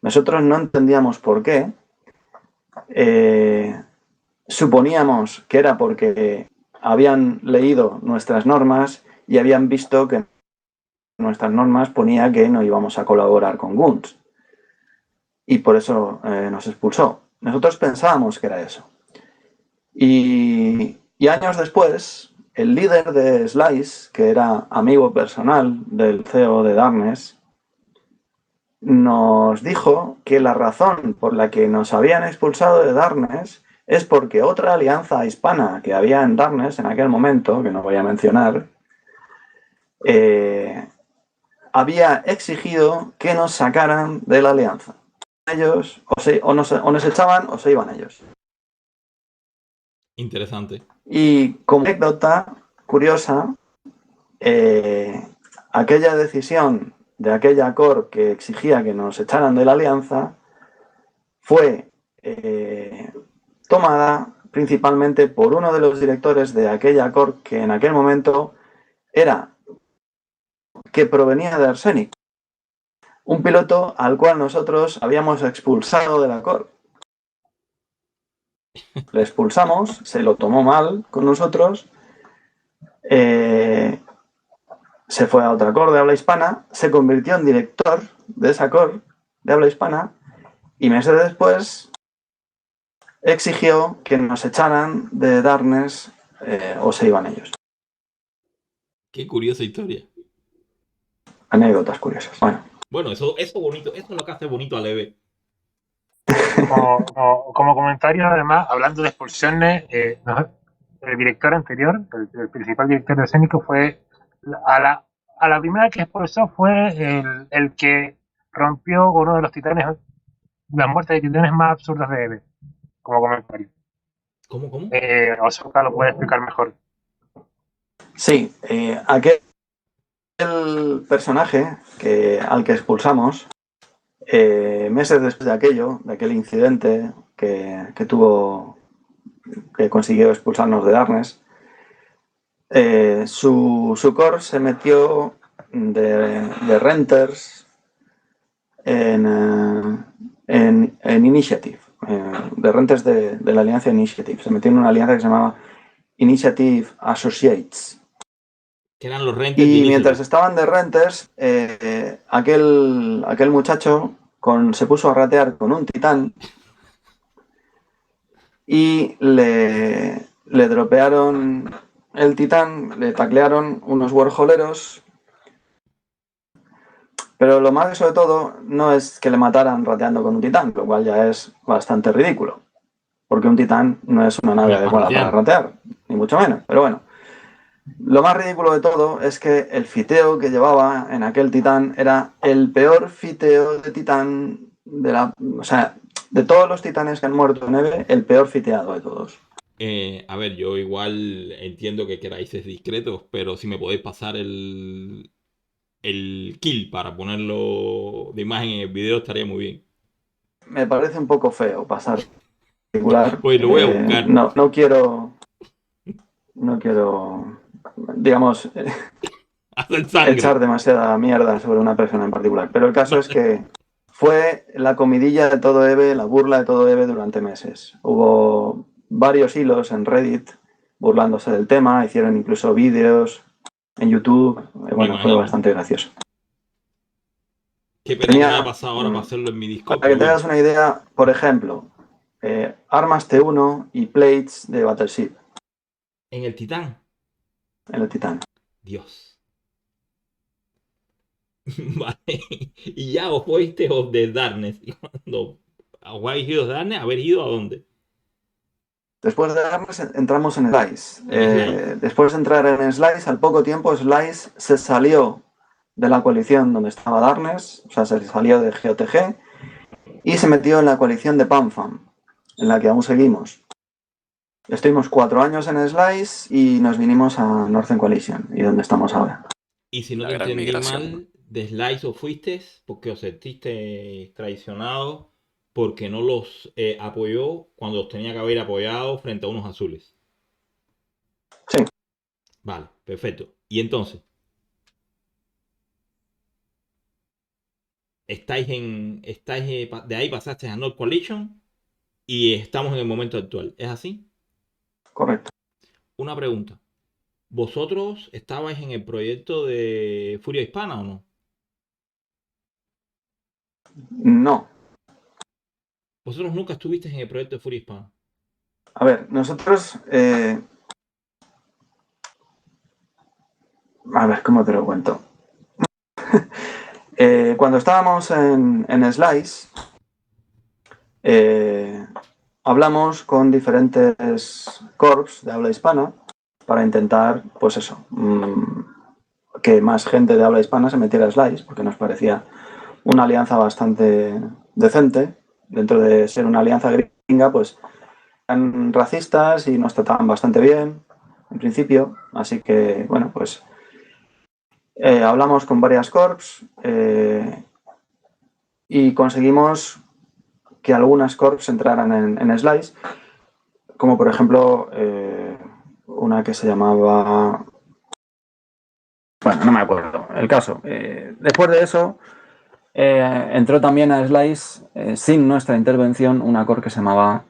S2: Nosotros no entendíamos por qué. Suponíamos que era porque habían leído nuestras normas y habían visto que en nuestras normas ponía que no íbamos a colaborar con Guns. Y por eso nos expulsó. Nosotros pensábamos que era eso. Y años después, el líder de Slice, que era amigo personal del CEO de Darkness, nos dijo que la razón por la que nos habían expulsado de Darkness es porque otra alianza hispana que había en Darkness en aquel momento, que no voy a mencionar, había exigido que nos sacaran de la alianza. Ellos o nos echaban o se iban ellos.
S1: Interesante.
S2: Y como anécdota curiosa, aquella decisión de aquella COR que exigía que nos echaran de la alianza fue tomada principalmente por uno de los directores de aquella COR que en aquel momento que provenía de Arsenic, un piloto al cual nosotros habíamos expulsado de la COR. Le expulsamos, se lo tomó mal con nosotros, se fue a otra COR de habla hispana, se convirtió en director de esa COR de habla hispana y meses después exigió que nos echaran de Darkness o se iban ellos.
S1: Qué curiosa historia.
S2: Anécdotas curiosas.
S1: Bueno, eso bonito, eso es lo que hace bonito a Leve.
S4: Como comentario, además, hablando de expulsiones, el director anterior, el principal director de Escénico, fue a la primera que expulsó fue el que rompió uno de los titanes, las muertes de titanes más absurdas de EVE, como comentario.
S1: ¿Cómo?
S4: Osoka lo puede explicar mejor.
S2: Sí, aquel personaje al que expulsamos, meses después de aquel incidente que tuvo, que consiguió expulsarnos de Darkness, su core se metió de Renters en Initiative, de Renters de la alianza Initiative. Se metió en una alianza que se llamaba Initiative Associates.
S1: Que eran los Renters.
S2: Y mientras estaban de Renters, aquel muchacho se puso a ratear con un titán y le dropearon el titán, le taclearon unos warholeros, pero lo más sobre todo no es que le mataran rateando con un titán, lo cual ya es bastante ridículo, porque un titán no es una nave adecuada para ratear, ni mucho menos, pero bueno. Lo más ridículo de todo es que el fiteo que llevaba en aquel titán era el peor fiteo de titán de todos los titanes que han muerto en EVE, el peor fiteado de todos.
S1: A ver, yo igual entiendo que queráis ser discretos, pero si me podéis pasar el kill para ponerlo de imagen en el video estaría muy bien.
S2: Me parece un poco feo pasar particular.
S1: Pues lo voy a buscar.
S2: No quiero, digamos, echar demasiada mierda sobre una persona en particular. Pero el caso es que fue la comidilla de todo EVE, la burla de todo EVE durante meses. Hubo varios hilos en Reddit burlándose del tema, hicieron incluso vídeos en YouTube. Bueno, fue bastante gracioso.
S1: Qué pena que me haya pasado ahora para hacerlo en mi Discord.
S2: Para que te hagas una idea, por ejemplo, armas T1 y plates de Battleship.
S1: ¿En el Titán?
S2: En el Titán.
S1: Dios. Vale. Y ya os fuiste de Darkness. Y cuando os habéis ido de Darkness, ¿habéis ido a dónde?
S2: Después de Darkness entramos en Slice. Después de entrar en Slice, al poco tiempo Slice se salió de la coalición donde estaba Darkness, o sea, se salió de GOTG y se metió en la coalición de PanFam, en la que aún seguimos. Estuvimos 4 años en Slice y nos vinimos a Northern Coalition, y donde estamos ahora.
S1: Y si no
S3: La
S1: te
S3: gran
S1: entendí
S3: migración.
S1: mal, de Slice os fuiste porque os sentiste traicionados porque no los apoyó cuando os tenía que haber apoyado frente a unos azules.
S2: Sí.
S1: Vale, perfecto. Y entonces, de ahí pasaste a North Coalition y estamos en el momento actual. ¿Es así?
S2: Correcto.
S1: Una pregunta. ¿Vosotros estabais en el proyecto de Furia Hispana o no?
S2: No.
S1: Vosotros nunca estuvisteis en el proyecto de Furia Hispana.
S2: A ver, nosotros... a ver, ¿cómo te lo cuento? Cuando estábamos en Slice, hablamos con diferentes corps de habla hispana para intentar, pues eso, que más gente de habla hispana se metiera a Slice, porque nos parecía una alianza bastante decente. Dentro de ser una alianza gringa, pues eran racistas y nos trataban bastante bien, en principio. Así que, bueno, pues hablamos con varias corps y conseguimos que algunas corps entraran en Slice, como por ejemplo una que se llamaba... Bueno, no me acuerdo. El caso. Después de eso, entró también a Slice, sin nuestra intervención, una corp que se llamaba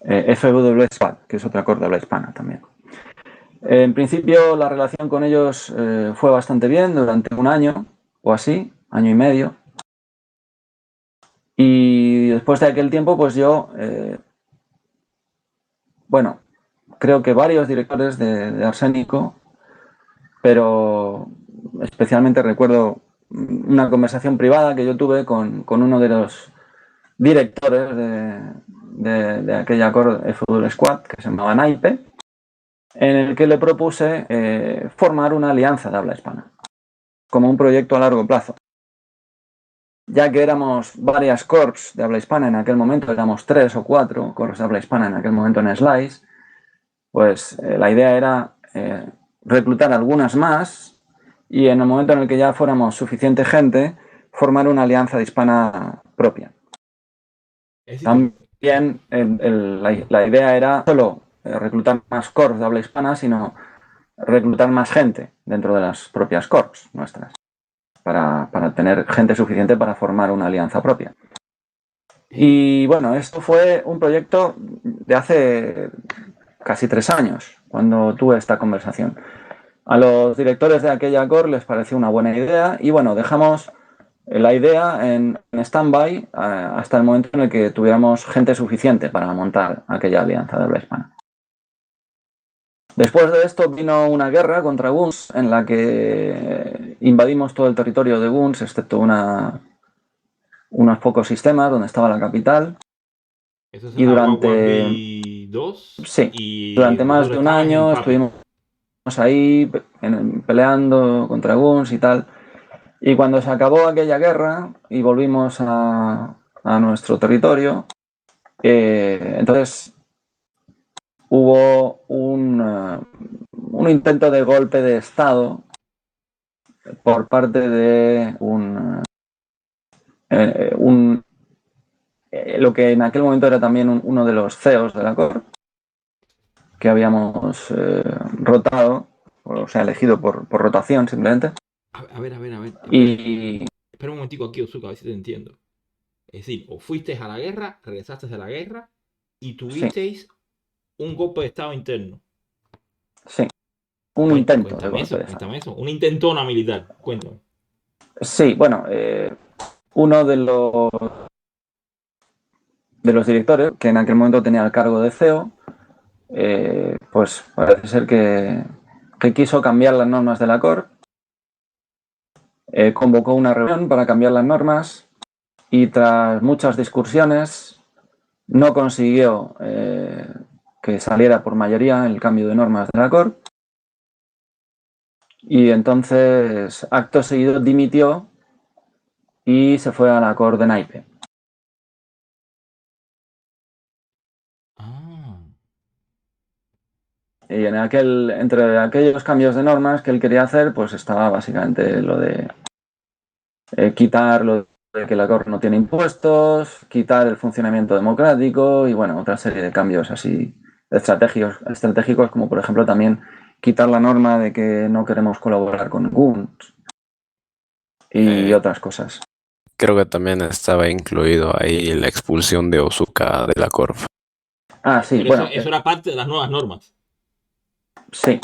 S2: FW Squad, que es otra corp de habla hispana también. En principio, la relación con ellos fue bastante bien durante un año o así, año y medio. Y después de aquel tiempo, pues yo, bueno, creo que varios directores de Arsénico, pero especialmente recuerdo una conversación privada que yo tuve con uno de los directores de aquella F-Double Squad, que se llamaba Naipe, en el que le propuse formar una alianza de habla hispana, como un proyecto a largo plazo. Ya que éramos varias corps de habla hispana en aquel momento, éramos 3 o 4 corps de habla hispana en aquel momento en Slice, pues la idea era reclutar algunas más y en el momento en el que ya fuéramos suficiente gente, formar una alianza de hispana propia. También la idea era no solo reclutar más corps de habla hispana, sino reclutar más gente dentro de las propias corps nuestras, para tener gente suficiente para formar una alianza propia. Y bueno, esto fue un proyecto de hace casi 3 años, cuando tuve esta conversación. A los directores de aquella corp les pareció una buena idea y bueno, dejamos la idea en stand-by hasta el momento en el que tuviéramos gente suficiente para montar aquella alianza de habla hispana. Después de esto vino una guerra contra Guns en la que invadimos todo el territorio de Guns, excepto unos pocos sistemas donde estaba la capital.
S1: Eso es
S2: Y
S1: en la
S2: durante...
S1: Warwar 2
S2: Sí,
S1: y
S2: durante más
S1: vosotros
S2: de un
S1: estabais en
S2: año
S1: Papi.
S2: estuvimos ahí peleando contra Guns y tal. Y cuando se acabó aquella guerra y volvimos a nuestro territorio, entonces hubo un intento de golpe de Estado por parte de lo que en aquel momento era también uno de los CEOs de la corp, que habíamos rotado, o sea, elegido por rotación simplemente.
S1: A ver.
S2: Y
S1: Espera un momentico aquí, Ozuka, a ver si te entiendo. Es decir, o fuisteis a la guerra, regresaste de la guerra y
S2: sí,
S1: tuvisteis un golpe de estado interno.
S2: sí, un intento de golpe de Estado.
S1: Cuéntame eso. Una intentona militar. Cuéntame.
S2: Sí, bueno, uno de los directores, que en aquel momento tenía el cargo de CEO, pues parece ser que quiso cambiar las normas de la corp, convocó una reunión para cambiar las normas y tras muchas discusiones no consiguió que saliera por mayoría el cambio de normas de la corp y entonces acto seguido dimitió y se fue a la corp de Naipe. Y entre aquellos cambios de normas que él quería hacer, pues estaba básicamente lo de quitar lo de que la Corp no tiene impuestos, quitar el funcionamiento democrático y bueno, otra serie de cambios así estratégicos como por ejemplo también quitar la norma de que no queremos colaborar con goons y otras cosas.
S3: Creo que también estaba incluido ahí la expulsión de Ozzuka de la Corp.
S2: Ah, sí,
S1: Pero
S2: bueno,
S1: eso era parte de las nuevas normas.
S2: sí.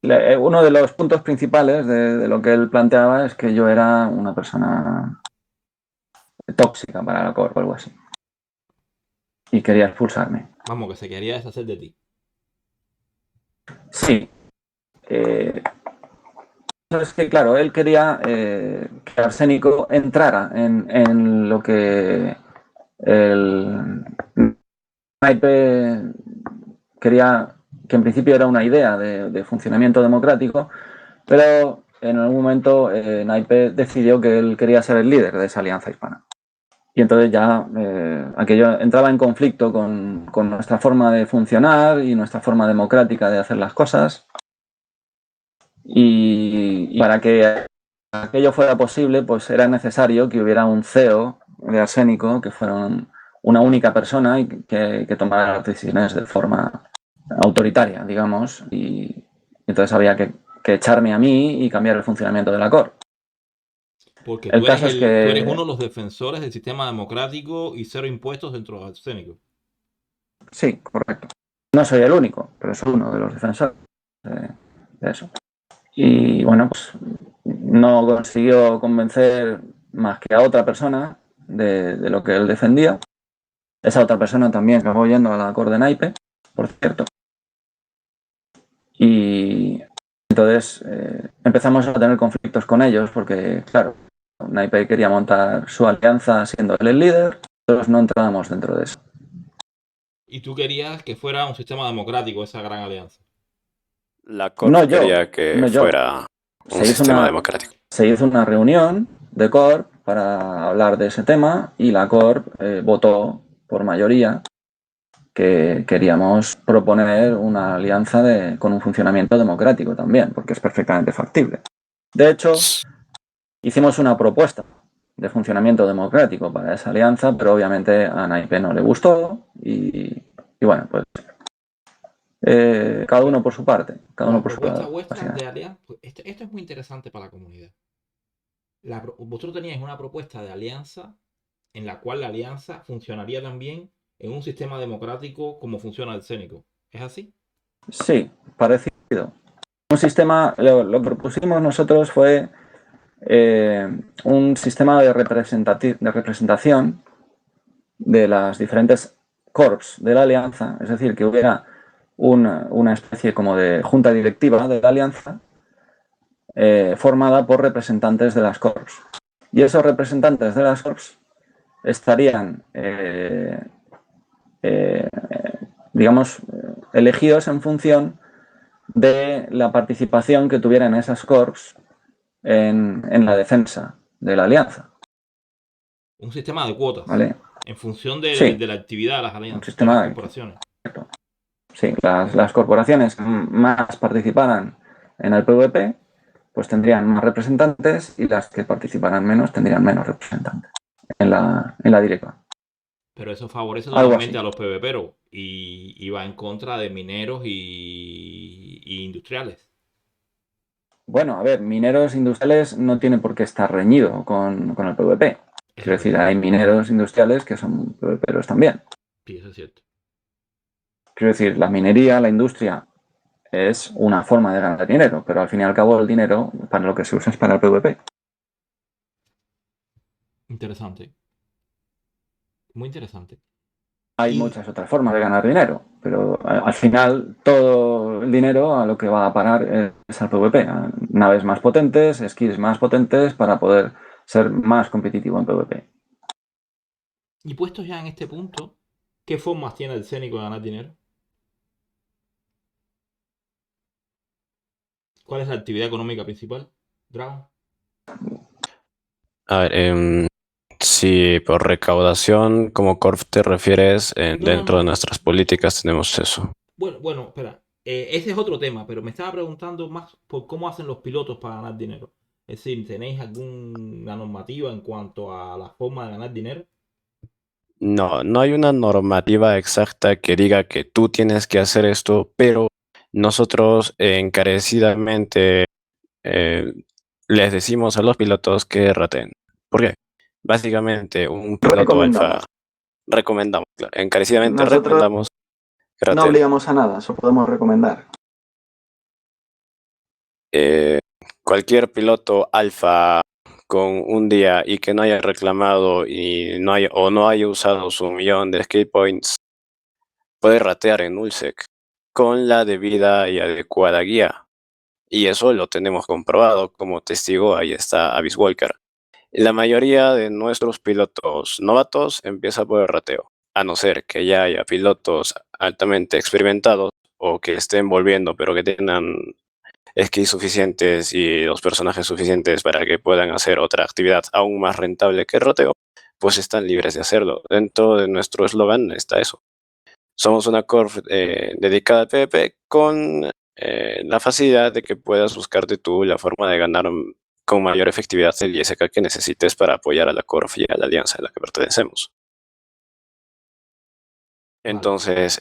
S2: Uno de los puntos principales de lo que él planteaba es que yo era una persona tóxica para la Corp o algo así. Y quería expulsarme.
S1: Vamos, que se quería deshacer de ti.
S2: Sí. Es que, claro, él quería que Arsénico entrara en lo que el naipe quería, que en principio era una idea de funcionamiento democrático, pero en algún momento naipe decidió que él quería ser el líder de esa alianza hispana. Y entonces ya aquello entraba en conflicto con nuestra forma de funcionar y nuestra forma democrática de hacer las cosas. Y para que aquello fuera posible, pues era necesario que hubiera un CEO de Arsénico, que fuera una única persona y que tomara las decisiones de forma autoritaria, digamos. Y entonces había que echarme a mí y cambiar el funcionamiento de la Corp.
S1: Porque
S2: El caso es
S1: tú eres
S2: que
S1: uno de los defensores del sistema democrático y cero impuestos dentro de Arsénico.
S2: sí, correcto. No soy el único, pero soy uno de los defensores de eso. Y bueno, pues no consiguió convencer más que a otra persona de lo que él defendía. Esa otra persona también acabó yendo a la Corte de Naipe, por cierto. Y entonces empezamos a tener conflictos con ellos porque, claro, Naipe quería montar su alianza siendo él el líder, nosotros no entrábamos dentro de eso.
S1: Y tú querías que fuera un sistema democrático esa gran alianza.
S3: La Corp
S2: No yo,
S3: quería que
S2: no yo.
S3: fuera un sistema democrático.
S2: Se hizo una reunión de Corp para hablar de ese tema y la Corp votó por mayoría que queríamos proponer una alianza con un funcionamiento democrático también, porque es perfectamente factible. De hecho, hicimos una propuesta de funcionamiento democrático para esa alianza, pero obviamente a Naipe no le gustó y bueno, pues cada uno por su parte. Cada
S1: La
S2: uno por su
S1: propuesta
S2: lado.
S1: vuestra de alianza, pues esto es muy interesante para la comunidad. Vosotros teníais una propuesta de alianza en la cual la alianza funcionaría también en un sistema democrático como funciona el Cénico. ¿Es así?
S2: Sí, parecido. Un sistema, lo que propusimos nosotros fue un sistema de representación de las diferentes corps de la alianza, es decir, que hubiera una especie como de junta directiva de la alianza formada por representantes de las corps. Y esos representantes de las corps estarían, digamos, elegidos en función de la participación que tuvieran esas corps en la defensa de la alianza.
S1: Un sistema de cuotas.
S2: ¿Vale?
S1: En función
S2: Sí,
S1: de la actividad de las
S2: un
S1: alianzas, de
S2: sistema
S1: las
S2: de...
S1: corporaciones.
S2: Sí, las corporaciones más participaran en el PVP, pues tendrían más representantes y las que participaran menos tendrían menos representantes en la directiva.
S1: Pero eso favorece
S2: Algo
S1: totalmente
S2: así.
S1: a los PVPeros y va en contra de mineros y industriales.
S2: Bueno, a ver, mineros industriales no tiene por qué estar reñido con el PVP. Quiero decir, hay mineros industriales que son PVPeros también.
S1: Sí, eso es cierto.
S2: Quiero decir, la minería, la industria, es una forma de ganar dinero, pero al fin y al cabo el dinero para lo que se usa es para el PVP.
S1: Interesante. Muy interesante.
S2: Hay muchas otras formas de ganar dinero, pero al final todo el dinero a lo que va a parar es al PVP, a naves más potentes, skills más potentes para poder ser más competitivo en PVP.
S1: Y puestos ya en este punto, ¿qué formas tiene el Cénico de ganar dinero? ¿Cuál es la actividad económica principal, Dragon?
S3: A ver, si por recaudación como Corp te refieres,
S1: No, no,
S3: dentro de
S1: no.
S3: nuestras políticas tenemos eso.
S1: Bueno, espera. ese es otro tema, pero me estaba preguntando más por cómo hacen los pilotos para ganar dinero. Es decir, ¿tenéis alguna normativa en cuanto a la forma de ganar dinero?
S3: No, no hay una normativa exacta que diga que tú tienes que hacer esto, pero nosotros encarecidamente eh, les decimos a los pilotos que raten. ¿Por qué? Básicamente, un piloto
S2: Recomendamos.
S3: alfa recomendamos, claro, encarecidamente
S2: Nosotros
S3: recomendamos que
S2: no
S3: raten.
S2: obligamos a nada, eso podemos recomendar.
S3: Eh, Cualquier piloto alfa con un día y que no haya reclamado y no haya usado su millón de skill points puede ratear en nullsec con la debida y adecuada guía. Y eso lo tenemos comprobado. Como testigo, ahí está Abyss Walker. La mayoría de nuestros pilotos novatos empieza por el rateo, a no ser que ya haya pilotos altamente experimentados o que estén volviendo, pero que tengan skills suficientes y los personajes suficientes para que puedan hacer otra actividad aún más rentable que el rateo, pues están libres de hacerlo. Dentro de nuestro eslogan está eso. Somos una Corp dedicada al PvP con la facilidad de que puedas buscarte tú la forma de ganar con mayor efectividad el ISK que necesites para apoyar a la Corp y a la alianza a la que pertenecemos.
S1: Vale.
S3: Entonces,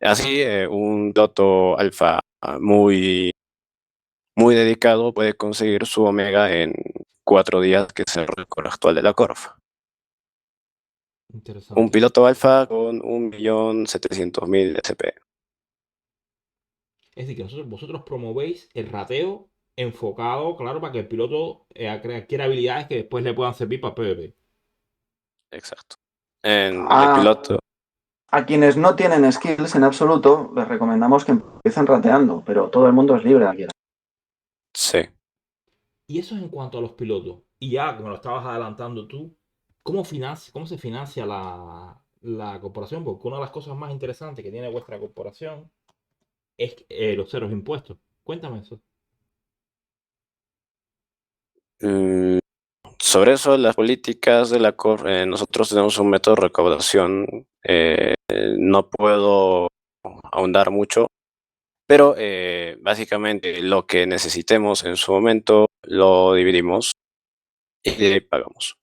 S3: así un Doto Alpha muy, muy dedicado puede conseguir su Omega en 4 días, que es el récord actual de la Corp. Un
S1: Interesante.
S3: piloto alfa con 1.700.000 de CP.
S1: Es decir, que vosotros promovéis el rateo enfocado, claro, para que el piloto adquiera habilidades que después le puedan servir para PvP.
S3: Exacto. El
S2: A,
S3: piloto,
S2: a quienes no tienen skills en absoluto, les recomendamos que empiecen rateando, pero todo el mundo es libre aquí.
S3: sí.
S1: Y eso es en cuanto a los pilotos. Y ya, como lo estabas adelantando tú, cómo se financia la corporación? Porque una de las cosas más interesantes que tiene vuestra corporación es los ceros impuestos. Cuéntame eso.
S3: Mm, Sobre eso, las políticas de la COR, nosotros tenemos un método de recaudación. No puedo ahondar mucho, pero básicamente lo que necesitemos en su momento lo dividimos y de ahí pagamos.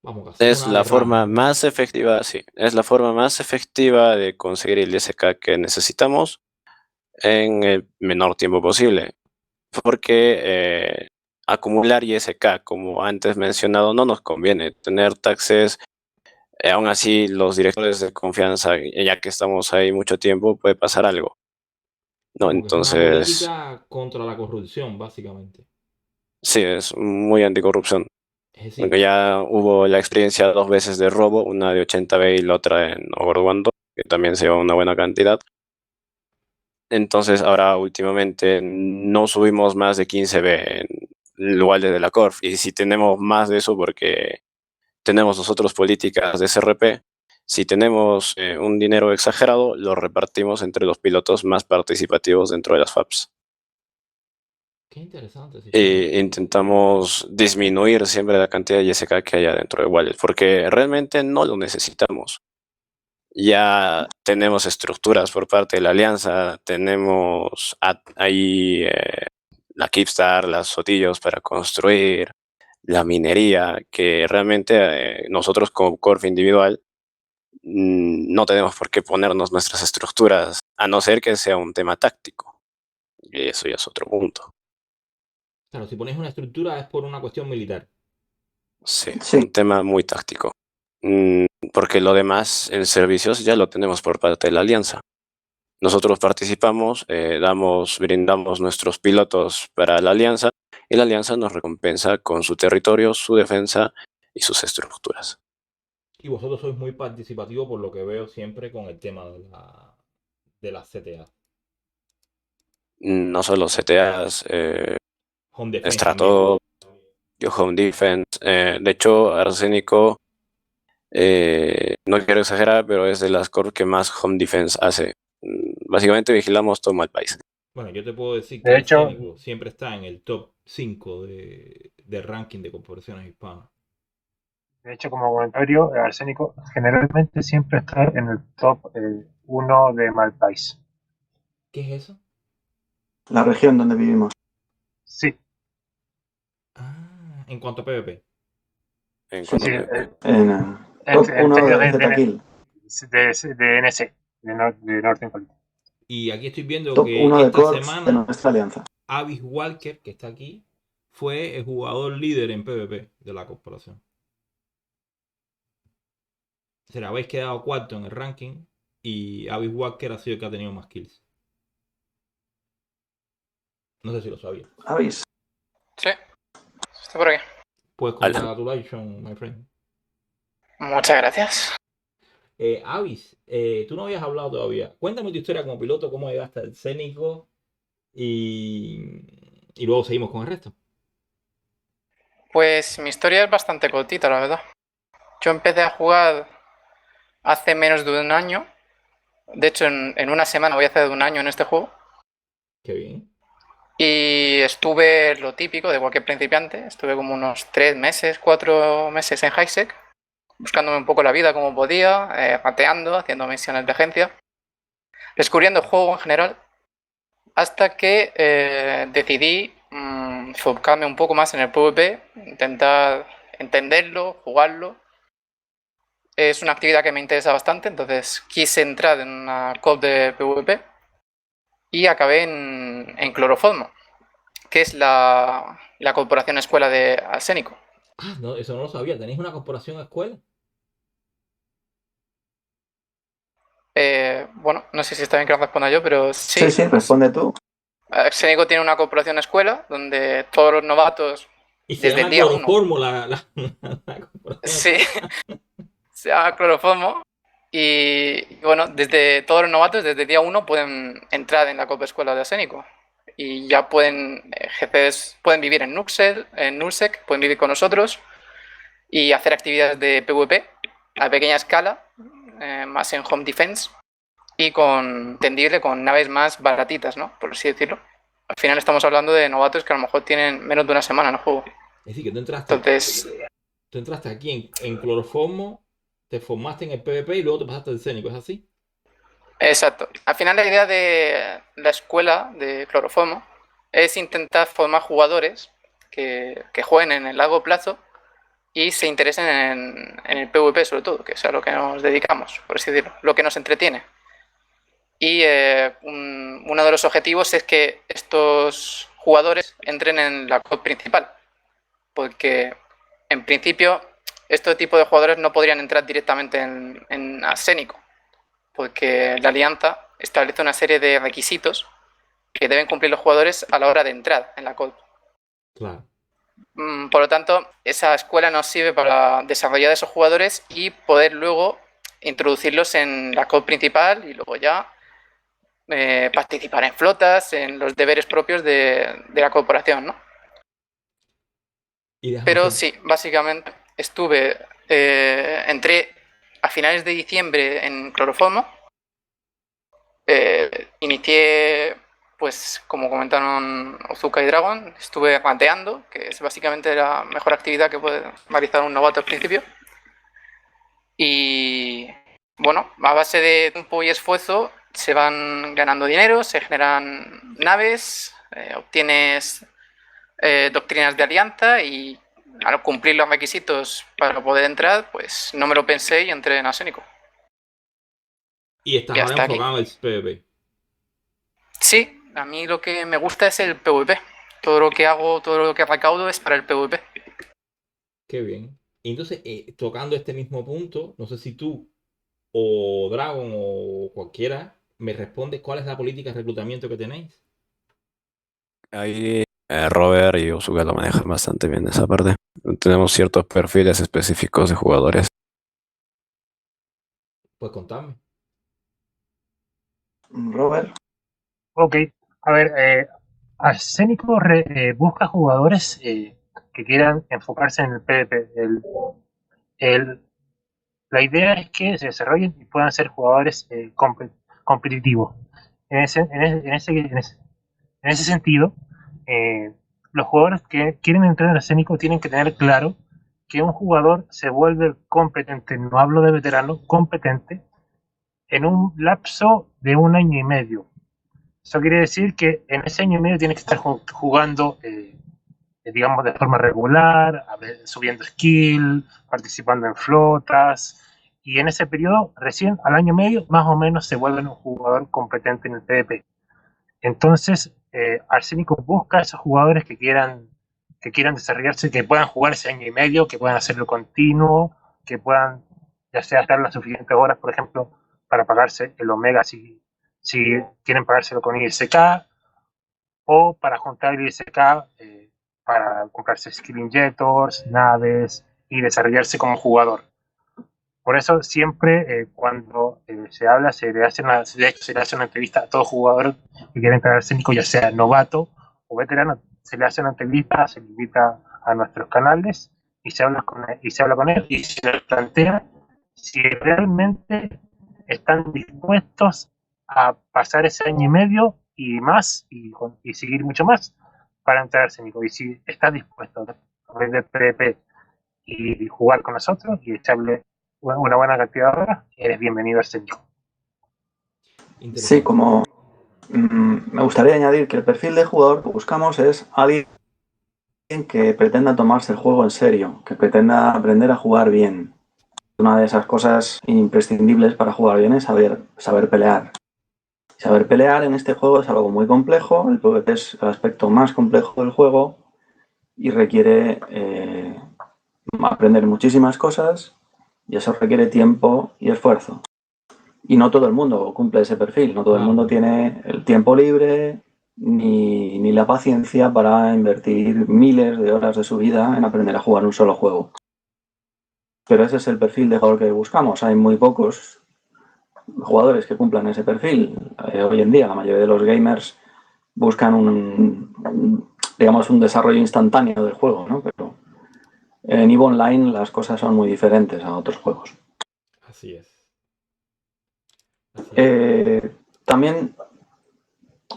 S1: Vamos, que hacéis
S3: Es
S1: una
S3: la forma
S1: derrama.
S3: más efectiva, sí, es la forma más efectiva de conseguir el ISK que necesitamos en el menor tiempo posible. Porque acumular ISK, como antes mencionado, no nos conviene. Tener taxes, aún así, los directores de confianza, ya que estamos ahí mucho tiempo, puede pasar algo, ¿no?
S1: Vamos, que es una
S3: Entonces,
S1: política contra la corrupción, básicamente.
S3: sí, es muy anticorrupción.
S1: Es
S3: Porque
S1: decir,
S3: ya hubo la experiencia 2 veces de robo, una de 80B y la otra en Overwando, que también se llevó una buena cantidad. Entonces, ahora últimamente no subimos más de 15B en lugar de la Corf. Y si tenemos más de eso, porque tenemos nosotros políticas de SRP, si tenemos un dinero exagerado, lo repartimos entre los pilotos más participativos dentro de las FAPs.
S1: qué interesante sistema.
S3: E intentamos disminuir siempre la cantidad de YSK que haya dentro de Wallet, porque realmente no lo necesitamos. Ya tenemos estructuras por parte de la alianza, tenemos ahí la Keepstar, las Sotillos para construir, la minería, que realmente nosotros como Corp individual no tenemos por qué ponernos nuestras estructuras, a no ser que sea un tema táctico. Y eso ya es otro punto.
S1: Claro, si ponéis una estructura es por una cuestión militar.
S3: Sí,
S2: Sí,
S3: un tema muy táctico. Porque lo demás, en servicios, ya lo tenemos por parte de la alianza. Nosotros participamos, brindamos nuestros pilotos para la alianza y la alianza nos recompensa con su territorio, su defensa y sus estructuras.
S1: Y vosotros sois muy participativos por lo que veo siempre con el tema de las CTA.
S3: No solo CTAs,
S1: Home Defense también.
S3: Strato, Home Defense. De hecho, Arsénico, no quiero exagerar, pero es de las corps que más Home Defense hace. Básicamente vigilamos todo el país.
S1: Bueno, yo te puedo decir que
S4: De hecho,
S1: Arsénico siempre está en el top 5 del ranking de corporaciones hispanas.
S4: como comentario, Arsénico generalmente siempre está en el top 1 de Malpais.
S1: ¿Qué es eso?
S2: La región donde vivimos.
S4: Sí,
S1: Ah, en cuanto a PvP.
S3: En
S2: Sí,
S3: cuanto
S4: sí,
S3: a
S2: Top
S4: en
S2: 1
S4: términos
S2: de Zkill.
S4: de NC, de Northern Quality.
S1: Y aquí estoy viendo
S2: Top
S1: que
S2: 1 de
S1: esta
S2: Corps de
S1: semana
S2: nuestra alianza.
S1: Avis Walker, que está aquí, fue el jugador líder en PvP de la corporación. Se le habéis quedado cuarto en el ranking y Avis Walker ha sido el que ha tenido más kills. No sé si lo sabía.
S2: ¿Habéis?
S5: Sí, estoy por aquí.
S1: Pues
S3: Al-
S1: congratulations, my friend.
S5: Muchas gracias.
S1: Avis, tú no habías hablado todavía. Cuéntame tu historia como piloto, cómo llegaste al Cénico y luego seguimos con el resto.
S5: Pues mi historia es bastante cortita, la verdad. Yo empecé a jugar hace menos de un año. De hecho, en una semana voy a hacer un año en este juego.
S1: Qué bien.
S5: Y estuve lo típico de cualquier principiante. Estuve como unos 3 meses, 4 meses en Highsec, buscándome un poco la vida como podía, pateando, haciendo misiones de agencia, descubriendo el juego en general, hasta que decidí enfocarme un poco más en el PvP, intentar entenderlo, jugarlo. Es una actividad que me interesa bastante, entonces quise entrar en una COP de PvP y acabé en Cloroformo, que es la corporación escuela de Arsénico.
S1: Ah, no, eso no lo sabía. ¿Tenéis una corporación escuela?
S5: Bueno, no sé si está bien que lo responda yo, pero
S2: Sí,
S5: sí.
S2: responde tú.
S5: Arsénico tiene una corporación escuela donde todos los novatos,
S1: Y se
S5: desde el
S1: llama
S5: día 1,
S1: Cloroformo la corporación
S5: sí,
S1: escuela.
S5: se llama Cloroformo. Y bueno, desde todos los novatos, desde el día 1, pueden entrar en la Copa Escuela de Arsénico. Y ya pueden ejercer, pueden vivir en Nuxel, en Nullsec, pueden vivir con nosotros y hacer actividades de PvP a pequeña escala, más en Home Defense y tendible con naves más baratitas, ¿no? Por así decirlo. Al final estamos hablando de novatos que a lo mejor tienen menos de una semana en el juego.
S1: Es decir, que
S5: Entonces,
S1: tú entraste aquí en Cloroformo, te formaste en el PvP y luego te pasaste al Cénico, ¿es así?
S5: exacto. Al final la idea de la escuela de Cloroformo es intentar formar jugadores que jueguen en el largo plazo y se interesen en el PvP sobre todo, que es a lo que nos dedicamos, por así decirlo, lo que nos entretiene. Y uno de los objetivos es que estos jugadores entren en la COD principal, porque en principio este tipo de jugadores no podrían entrar directamente en Arsénico, porque la Alianza establece una serie de requisitos que deben cumplir los jugadores a la hora de entrar en la COD.
S1: Claro.
S5: Por lo tanto, esa escuela nos sirve para desarrollar a esos jugadores y poder luego introducirlos en la COD principal y luego ya participar en flotas, en los deberes propios de la corporación, ¿no? Pero sí, básicamente entré a finales de diciembre en Cloroformo, inicié, pues como comentaron Ozuka y Dragon, estuve ranteando, que es básicamente la mejor actividad que puede realizar un novato al principio. Y bueno, a base de tiempo y esfuerzo se van ganando dinero, se generan naves, obtienes doctrinas de alianza y al cumplir los requisitos para poder entrar, pues no me lo pensé y entré en Arsénico.
S1: Y estás
S5: Y
S1: ahora
S5: hasta aquí.
S1: enfocado en el PvP.
S5: Sí, a mí lo que me gusta es el PvP. Todo lo que hago, todo lo que recaudo es para el PvP.
S1: Qué bien. Y entonces, tocando este mismo punto, no sé si tú o Dragon o cualquiera me responde cuál es la política de reclutamiento que tenéis.
S3: Ahí Robert y Osuga lo manejan bastante bien esa parte. Tenemos ciertos perfiles específicos de jugadores.
S1: Pues contadme.
S2: Robert.
S4: Ok, a ver, Arsénico busca jugadores que quieran enfocarse en el PvP. El- la idea es que se desarrollen y puedan ser jugadores competitivos. En ese sentido, eh, los jugadores que quieren entrar en Arsénico tienen que tener claro que un jugador se vuelve competente, no hablo de veterano, competente, en un lapso de un año y medio. Eso quiere decir que en ese año y medio tienes que estar jugando, digamos, de forma regular, subiendo skill, participando en flotas, y en ese periodo, recién al año y medio, más o menos se vuelven un jugador competente en el PvP. Entonces, Arsénico busca a esos jugadores que quieran desarrollarse, que puedan jugar ese año y medio, que puedan hacerlo continuo, que puedan, ya sea estar las suficientes horas, por ejemplo, para pagarse el Omega si quieren pagárselo con ISK, o para juntar el ISK para comprarse skill injectors, naves y desarrollarse como jugador. Por eso siempre cuando se habla, de hecho, se le hace una entrevista a todo jugador que quiera entrar al Arsénico, ya sea novato o veterano, se le hace una entrevista, se le invita a nuestros canales y se habla con él y se le plantea si realmente están dispuestos a pasar ese año y medio y más y seguir mucho más para entrar al Arsénico. Y si estás dispuesto a vender PvP y jugar con nosotros y echarle una buena cantidad de horas, eres bienvenido al Arsénico.
S2: Sí, como me gustaría añadir que el perfil de jugador que buscamos es alguien que pretenda tomarse el juego en serio, que pretenda aprender a jugar bien. Una de esas cosas imprescindibles para jugar bien es saber pelear. Saber pelear en este juego es algo muy complejo, el PvP es el aspecto más complejo del juego y requiere aprender muchísimas cosas y eso requiere tiempo y esfuerzo. Y no todo el mundo cumple ese perfil, no todo el mundo tiene el tiempo libre ni la paciencia para invertir miles de horas de su vida en aprender a jugar un solo juego. Pero ese es el perfil de jugador que buscamos. Hay muy pocos jugadores que cumplan ese perfil. Hoy en día la mayoría de los gamers buscan un desarrollo instantáneo del juego, ¿no? Pero en EVE Online las cosas son muy diferentes a otros juegos.
S1: Así es.
S2: También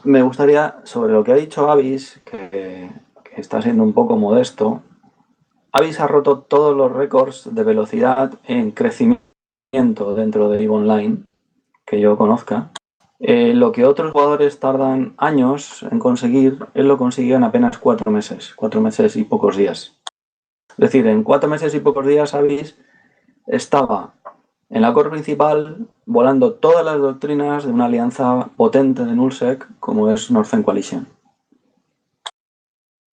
S2: me gustaría, sobre lo que ha dicho Avis, que está siendo un poco modesto, Avis ha roto todos los récords de velocidad en crecimiento dentro de EVE Online que yo conozca. Lo que otros jugadores tardan años en conseguir, él lo consiguió en apenas 4 meses y pocos días. Es decir, en 4 meses y pocos días Avis estaba en la core principal volando todas las doctrinas de una alianza potente de nullsec como es Northern Coalition.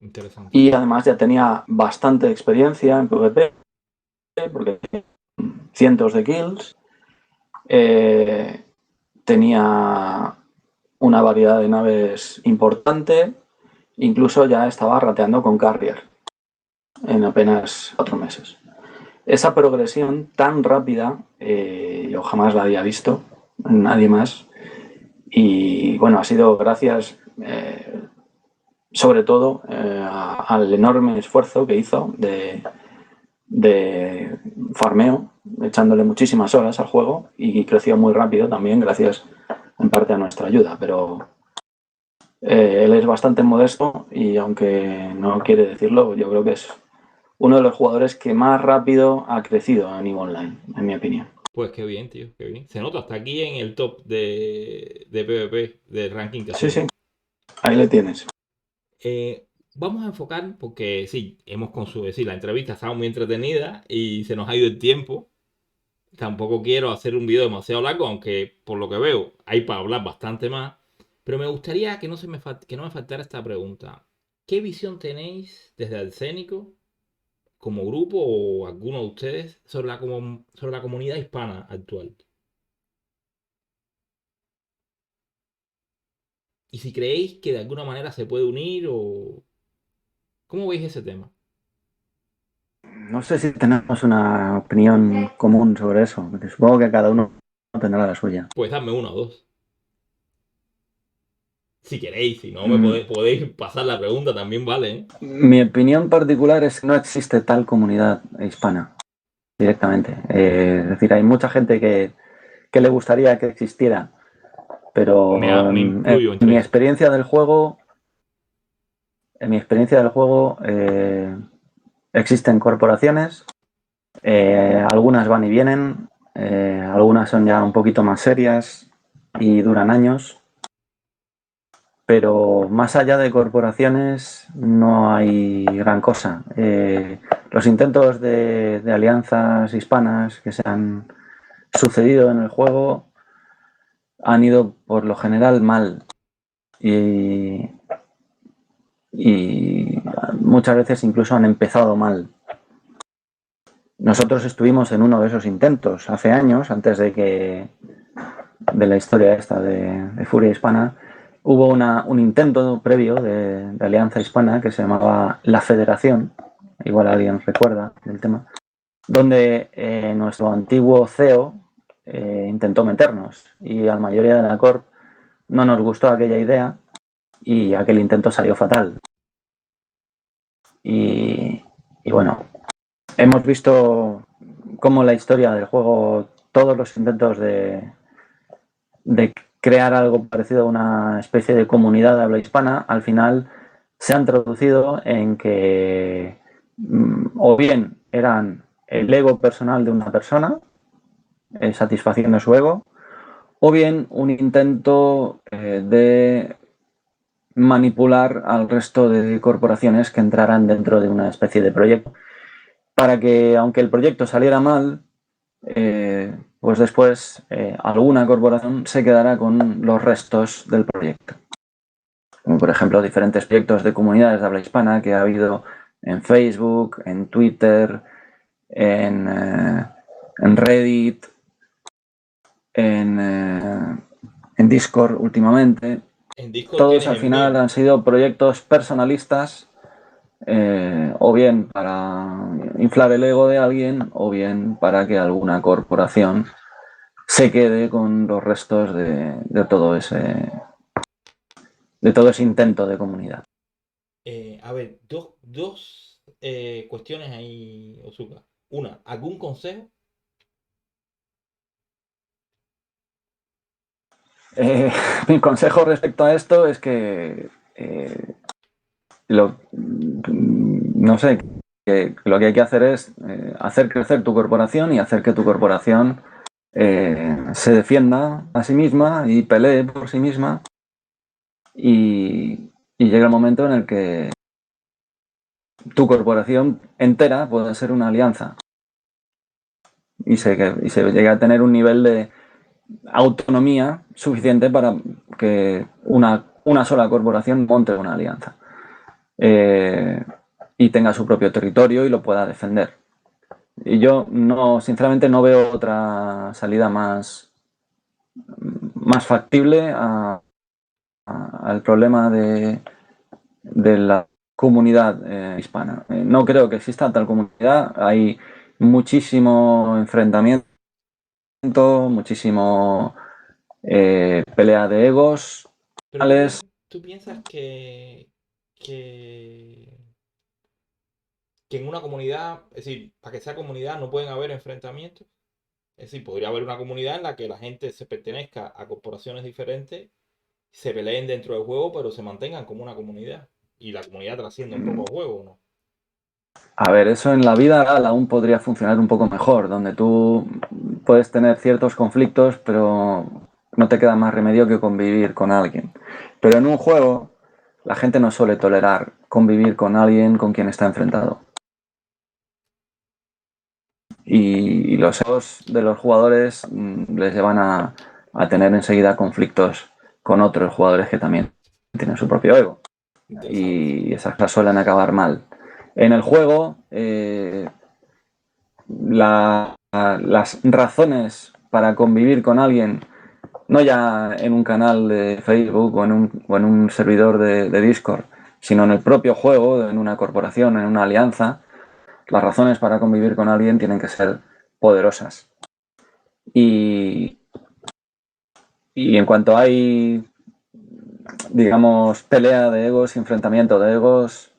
S1: Interesante.
S2: Y además ya tenía bastante experiencia en PvP, porque cientos de kills, tenía una variedad de naves importante, incluso ya estaba rateando con Carrier en apenas 4 meses. Esa progresión tan rápida yo jamás la había visto en nadie más y bueno, ha sido gracias sobre todo al enorme esfuerzo que hizo de farmeo, echándole muchísimas horas al juego y creció muy rápido también gracias en parte a nuestra ayuda, pero él es bastante modesto y aunque no quiere decirlo, yo creo que es uno de los jugadores que más rápido ha crecido a nivel online, en mi opinión.
S1: Pues qué bien, tío, qué bien. Se nota, hasta aquí en el top de PvP, del ranking que
S2: Sí,
S1: hacemos.
S2: sí, ahí le tienes.
S1: Vamos a enfocar, porque sí, la entrevista estaba muy entretenida y se nos ha ido el tiempo. Tampoco quiero hacer un video demasiado largo, aunque por lo que veo hay para hablar bastante más. Pero me gustaría que no me faltara esta pregunta. ¿Qué visión tenéis desde Arsénico, como grupo o alguno de ustedes, sobre la comunidad hispana actual? Y si creéis que de alguna manera se puede unir o... ¿Cómo veis ese tema?
S2: No sé si tenemos una opinión común sobre eso. Supongo que cada uno tendrá la suya.
S1: Pues dame uno o dos. Si queréis, si no, podéis pasar la pregunta, también vale, ¿eh?
S2: Mi opinión particular es que no existe tal comunidad hispana directamente. Es decir, hay mucha gente que le gustaría que existiera, pero
S1: Me incluyo
S2: en
S1: entre
S2: mi
S1: eso.
S2: experiencia del juego, existen corporaciones, algunas van y vienen, algunas son ya un poquito más serias y duran años. pero más allá de corporaciones no hay gran cosa. Los intentos de alianzas hispanas que se han sucedido en el juego han ido por lo general mal y muchas veces incluso han empezado mal. Nosotros estuvimos en uno de esos intentos hace años, antes de la historia esta de Furia Hispana. Hubo un intento previo de alianza hispana que se llamaba La Federación, igual alguien recuerda del tema, donde nuestro antiguo CEO intentó meternos, y a la mayoría de la Corp no nos gustó aquella idea y aquel intento salió fatal. Y bueno, hemos visto cómo la historia del juego, todos los intentos de crear algo parecido a una especie de comunidad de habla hispana, al final se han traducido en que o bien eran el ego personal de una persona, satisfaciendo su ego, o bien un intento de manipular al resto de corporaciones que entraran dentro de una especie de proyecto, para que, aunque el proyecto saliera mal, pues después alguna corporación se quedará con los restos del proyecto. Como por ejemplo diferentes proyectos de comunidades de habla hispana que ha habido en Facebook, en Twitter, en Reddit, en Discord últimamente.
S1: En Discord
S2: Todos
S1: tienes
S2: al
S1: el
S2: final
S1: mío.
S2: han sido proyectos personalistas, o bien para inflar el ego de alguien, o bien para que alguna corporación se quede con los restos de todo ese intento de comunidad.
S1: A ver, dos cuestiones ahí, Ozuka. Una, ¿algún consejo?
S2: Mi consejo respecto a esto es que no sé, que lo que hay que hacer es hacer crecer tu corporación y hacer que tu corporación se defienda a sí misma y pelee por sí misma, y llega el momento en el que tu corporación entera puede ser una alianza y se llega a tener un nivel de autonomía suficiente para que una sola corporación monte una alianza y tenga su propio territorio y lo pueda defender. Y yo sinceramente no veo otra salida más factible al problema de la comunidad hispana. No creo que exista tal comunidad. Hay muchísimo enfrentamiento, muchísimo pelea de egos.
S1: Pero tú piensas que en una comunidad, es decir, para que sea comunidad no pueden haber enfrentamientos. Es decir, podría haber una comunidad en la que la gente se pertenezca a corporaciones diferentes, se peleen dentro del juego, pero se mantengan como una comunidad. Y la comunidad trascienda un poco al juego, ¿no?
S2: A ver, eso en la vida real aún podría funcionar un poco mejor, donde tú puedes tener ciertos conflictos, pero no te queda más remedio que convivir con alguien. Pero en un juego, la gente no suele tolerar convivir con alguien con quien está enfrentado. Y los egos de los jugadores les llevan a tener enseguida conflictos con otros jugadores que también tienen su propio ego. Y esas cosas suelen acabar mal. En el juego, las razones para convivir con alguien, no ya en un canal de Facebook o en un servidor de Discord, sino en el propio juego, en una corporación, en una alianza, las razones para convivir con alguien tienen que ser poderosas. Y en cuanto hay, digamos, pelea de egos y enfrentamiento de egos,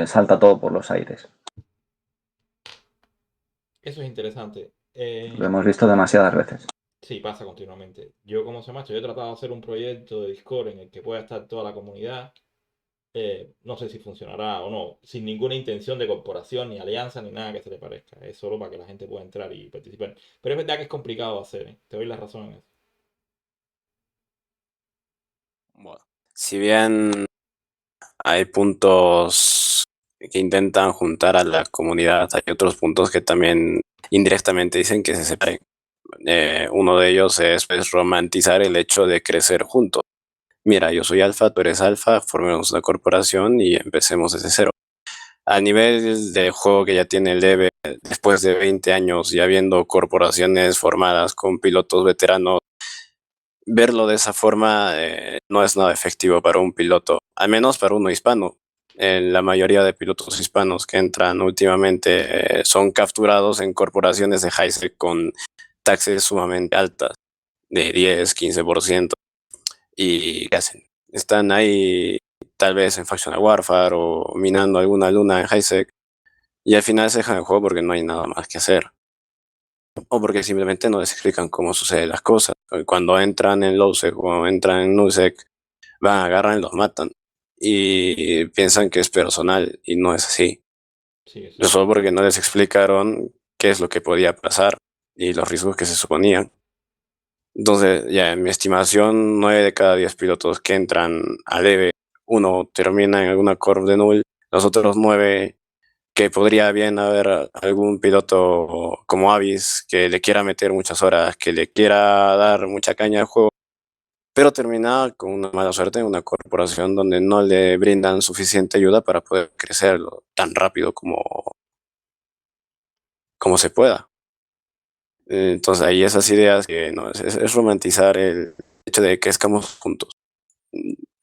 S2: salta todo por los aires.
S1: Eso es interesante.
S2: Lo hemos visto demasiadas veces.
S1: Sí, pasa continuamente. Yo, como se me ha hecho, yo he tratado de hacer un proyecto de Discord en el que pueda estar toda la comunidad. No sé si funcionará o no, sin ninguna intención de corporación, ni alianza, ni nada que se le parezca. Es solo para que la gente pueda entrar y participar. Pero es verdad que es complicado de hacer, ¿eh? Te doy la razón en eso.
S3: Bueno, Si bien hay puntos que intentan juntar a la comunidad, hay otros puntos que también indirectamente dicen que se separen. Uno de ellos es pues, romantizar el hecho de crecer juntos. Mira, yo soy alfa, tú eres alfa, formemos una corporación y empecemos desde cero. A nivel de juego que ya tiene el EVE, después de 20 años y habiendo corporaciones formadas con pilotos veteranos, verlo de esa forma no es nada efectivo para un piloto, al menos para uno hispano. La mayoría de pilotos hispanos que entran últimamente son capturados en corporaciones de high-sec con taxes sumamente altas, de 10, 15%. ¿Y qué hacen? Están ahí tal vez en Factional Warfare o minando alguna luna en high-sec y al final se dejan el juego porque no hay nada más que hacer. O porque simplemente no les explican cómo suceden las cosas. Cuando entran en lowsec o entran en nullsec, van, agarran y los matan. Y piensan que es personal y no es así.
S1: Sí, eso
S3: Solo porque no les explicaron qué es lo que podía pasar y los riesgos que se suponían. Entonces, ya en mi estimación, 9 de cada 10 pilotos que entran al EVE, uno termina en alguna corp de null, los otros 9 que podría bien haber algún piloto como Avis que le quiera meter muchas horas, que le quiera dar mucha caña al juego, pero termina con una mala suerte en una corporación donde no le brindan suficiente ayuda para poder crecer tan rápido como se pueda. Entonces ahí esas ideas que no, es romantizar el hecho de que crezcamos juntos.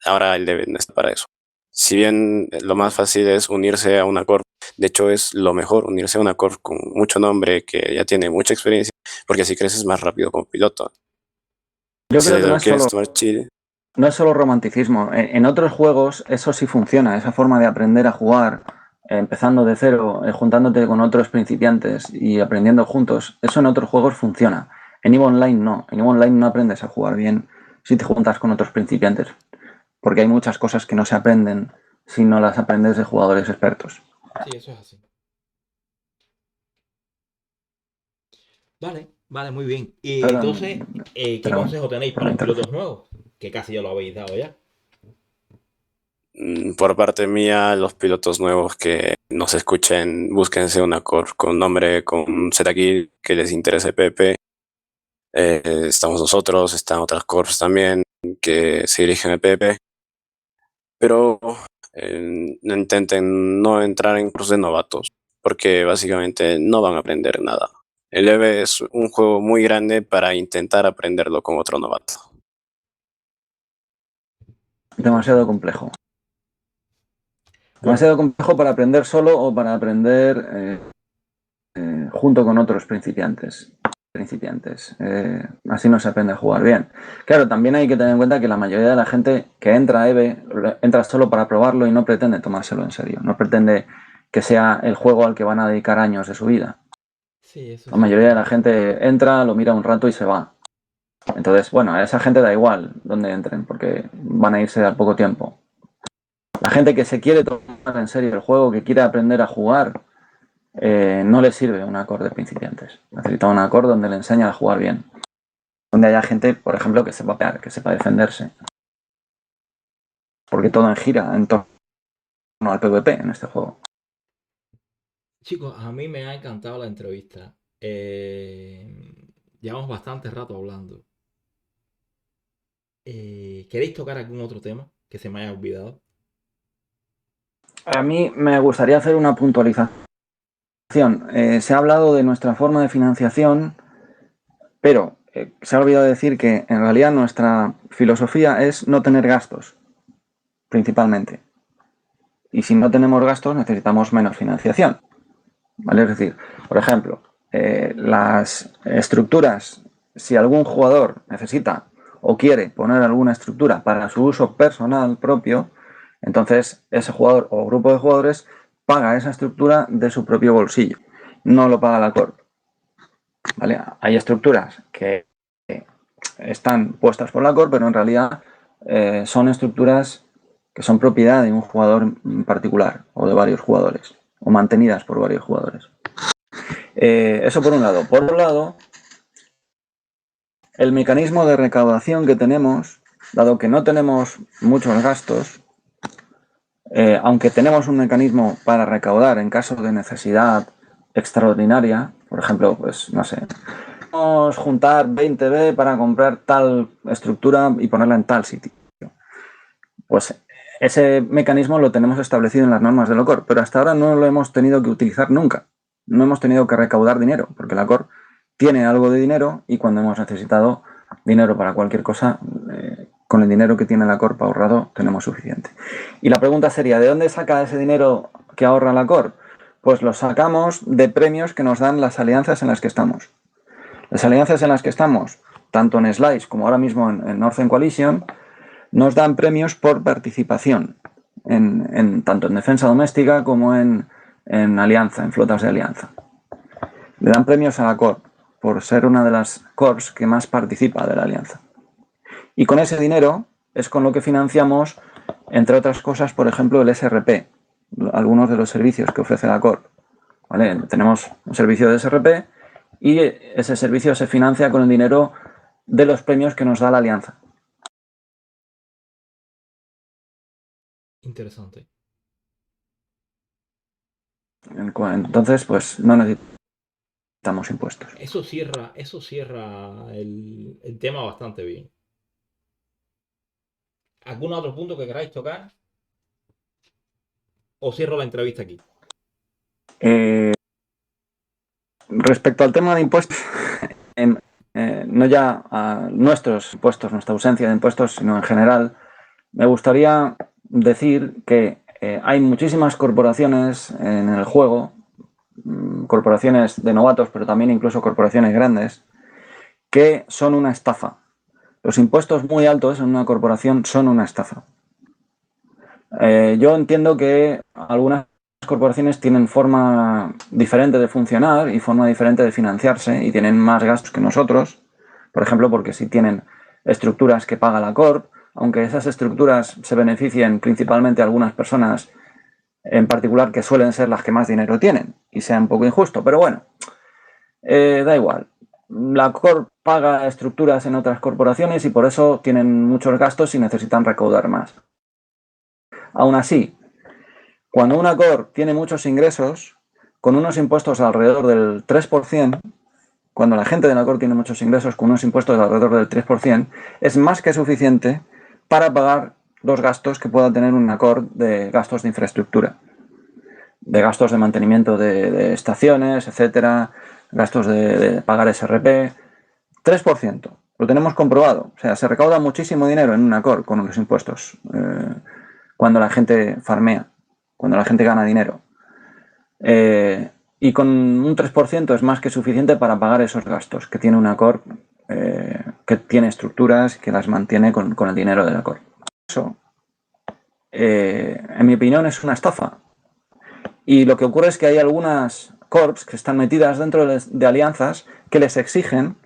S3: Ahora el debe no está para eso. Si bien lo más fácil es unirse a una corp, de hecho es lo mejor unirse a una corp con mucho nombre que ya tiene mucha experiencia, porque así creces más rápido como piloto.
S2: Yo
S3: Si
S2: creo que
S3: lo quieres tomar chill,
S2: no es solo romanticismo. En otros juegos eso sí funciona, esa forma de aprender a jugar, empezando de cero, juntándote con otros principiantes y aprendiendo juntos, eso en otros juegos funciona. En EVE Online no. En EVE Online no aprendes a jugar bien si te juntas con otros principiantes, porque hay muchas cosas que no se aprenden si no las aprendes de jugadores expertos.
S1: Sí, eso es así. Vale, vale, muy bien. Y
S2: Pero,
S1: entonces, ¿qué
S2: pero bueno,
S1: consejo tenéis para los pilotos nuevos? Que casi ya lo habéis dado ya.
S3: por parte mía, los pilotos nuevos que nos escuchen, búsquense una corp con nombre, con ZKill, que les interese PP. Estamos nosotros, están otras corps también que se dirigen a PP. Pero intenten no entrar en cursos de novatos, porque básicamente no van a aprender nada. El EVE es un juego muy grande para intentar aprenderlo con otro novato.
S2: demasiado complejo.
S1: Bueno,
S2: Demasiado complejo para aprender solo o para aprender junto con otros principiantes. Así no se aprende a jugar bien. Claro, también hay que tener en cuenta que la mayoría de la gente que entra a EVE entra solo para probarlo y no pretende tomárselo en serio. No pretende que sea el juego al que van a dedicar años de su vida.
S1: sí, eso
S2: La
S1: sí.
S2: mayoría de la gente entra, lo mira un rato y se va. Entonces, bueno, a esa gente da igual dónde entren, porque van a irse al poco tiempo. La gente que se quiere tomar en serio el juego, que quiere aprender a jugar, no le sirve un acorde de principiantes. Necesita un acorde donde le enseña a jugar bien. Donde haya gente, por ejemplo, que sepa pegar, que sepa defenderse. Porque todo gira en torno al PvP en este juego.
S1: Chicos, a mí me ha encantado la entrevista. Llevamos bastante rato hablando. ¿Queréis tocar algún otro tema que se me haya olvidado?
S2: A mí me gustaría hacer una puntualización. Se ha hablado de nuestra forma de financiación, pero se ha olvidado decir que en realidad nuestra filosofía es no tener gastos, principalmente. Y si no tenemos gastos, necesitamos menos financiación. ¿Vale? Es decir, por ejemplo, las estructuras, si algún jugador necesita o quiere poner alguna estructura para su uso personal propio, entonces ese jugador o grupo de jugadores paga esa estructura de su propio bolsillo, no lo paga la corp. ¿Vale? Hay estructuras que están puestas por la corp, pero en realidad son estructuras que son propiedad de un jugador en particular o de varios jugadores o mantenidas por varios jugadores. Eso por un lado. Por otro lado, el mecanismo de recaudación que tenemos dado que no tenemos muchos gastos, aunque tenemos un mecanismo para recaudar en caso de necesidad extraordinaria, por ejemplo, pues no sé, vamos a juntar 20B para comprar tal estructura y ponerla en tal sitio. Pues ese mecanismo lo tenemos establecido en las normas de la COR, pero hasta ahora no lo hemos tenido que utilizar nunca. No hemos tenido que recaudar dinero, porque la COR tiene algo de dinero y cuando hemos necesitado dinero para cualquier cosa, con el dinero que tiene la COR ahorrado tenemos suficiente. Y la pregunta sería, ¿de dónde saca ese dinero que ahorra la COR? Pues lo sacamos de premios que nos dan las alianzas en las que estamos. Las alianzas en las que estamos, tanto en Slice como ahora mismo en Northern Coalition, nos dan premios por participación, tanto en defensa doméstica como en alianza, en flotas de alianza. Le dan premios a la COR por ser una de las CORs que más participa de la alianza. Y con ese dinero es con lo que financiamos, entre otras cosas, por ejemplo, el SRP, algunos de los servicios que ofrece la COR. ¿Vale? Tenemos un servicio de SRP y ese servicio se financia con el dinero de los premios que nos da la alianza.
S1: Interesante.
S2: Entonces, pues no necesitamos impuestos.
S1: Eso cierra el tema bastante bien. ¿Algún otro punto que queráis tocar? ¿O cierro la entrevista aquí?
S2: Respecto al tema de impuestos, no ya a nuestros impuestos, nuestra ausencia de impuestos, sino en general, me gustaría decir que hay muchísimas corporaciones en el juego, corporaciones de novatos, pero también incluso corporaciones grandes, que son una estafa. Los impuestos muy altos en una corporación son una estafa. Yo entiendo que algunas corporaciones tienen forma diferente de funcionar y forma diferente de financiarse y tienen más gastos que nosotros, por ejemplo, porque si tienen estructuras que paga la Corp, aunque esas estructuras se beneficien principalmente a algunas personas en particular que suelen ser las que más dinero tienen y sea un poco injusto, pero bueno, da igual. La Corp paga estructuras en otras corporaciones y por eso tienen muchos gastos y necesitan recaudar más. Aún así, cuando una Corp tiene muchos ingresos, con unos impuestos alrededor del 3%, cuando la gente de la Corp tiene muchos ingresos con unos impuestos alrededor del 3%, es más que suficiente para pagar los gastos que pueda tener una Corp de gastos de infraestructura, de gastos de mantenimiento de estaciones, etcétera, gastos de pagar SRP, 3%. Lo tenemos comprobado. O sea, se recauda muchísimo dinero en una Corp con los impuestos cuando la gente farmea, cuando la gente gana dinero. Y con un 3% es más que suficiente para pagar esos gastos que tiene una Corp que tiene estructuras que las mantiene con el dinero de la Corp. Eso, en mi opinión, es una estafa. Y lo que ocurre es que hay algunas Corps que están metidas dentro de alianzas que les exigen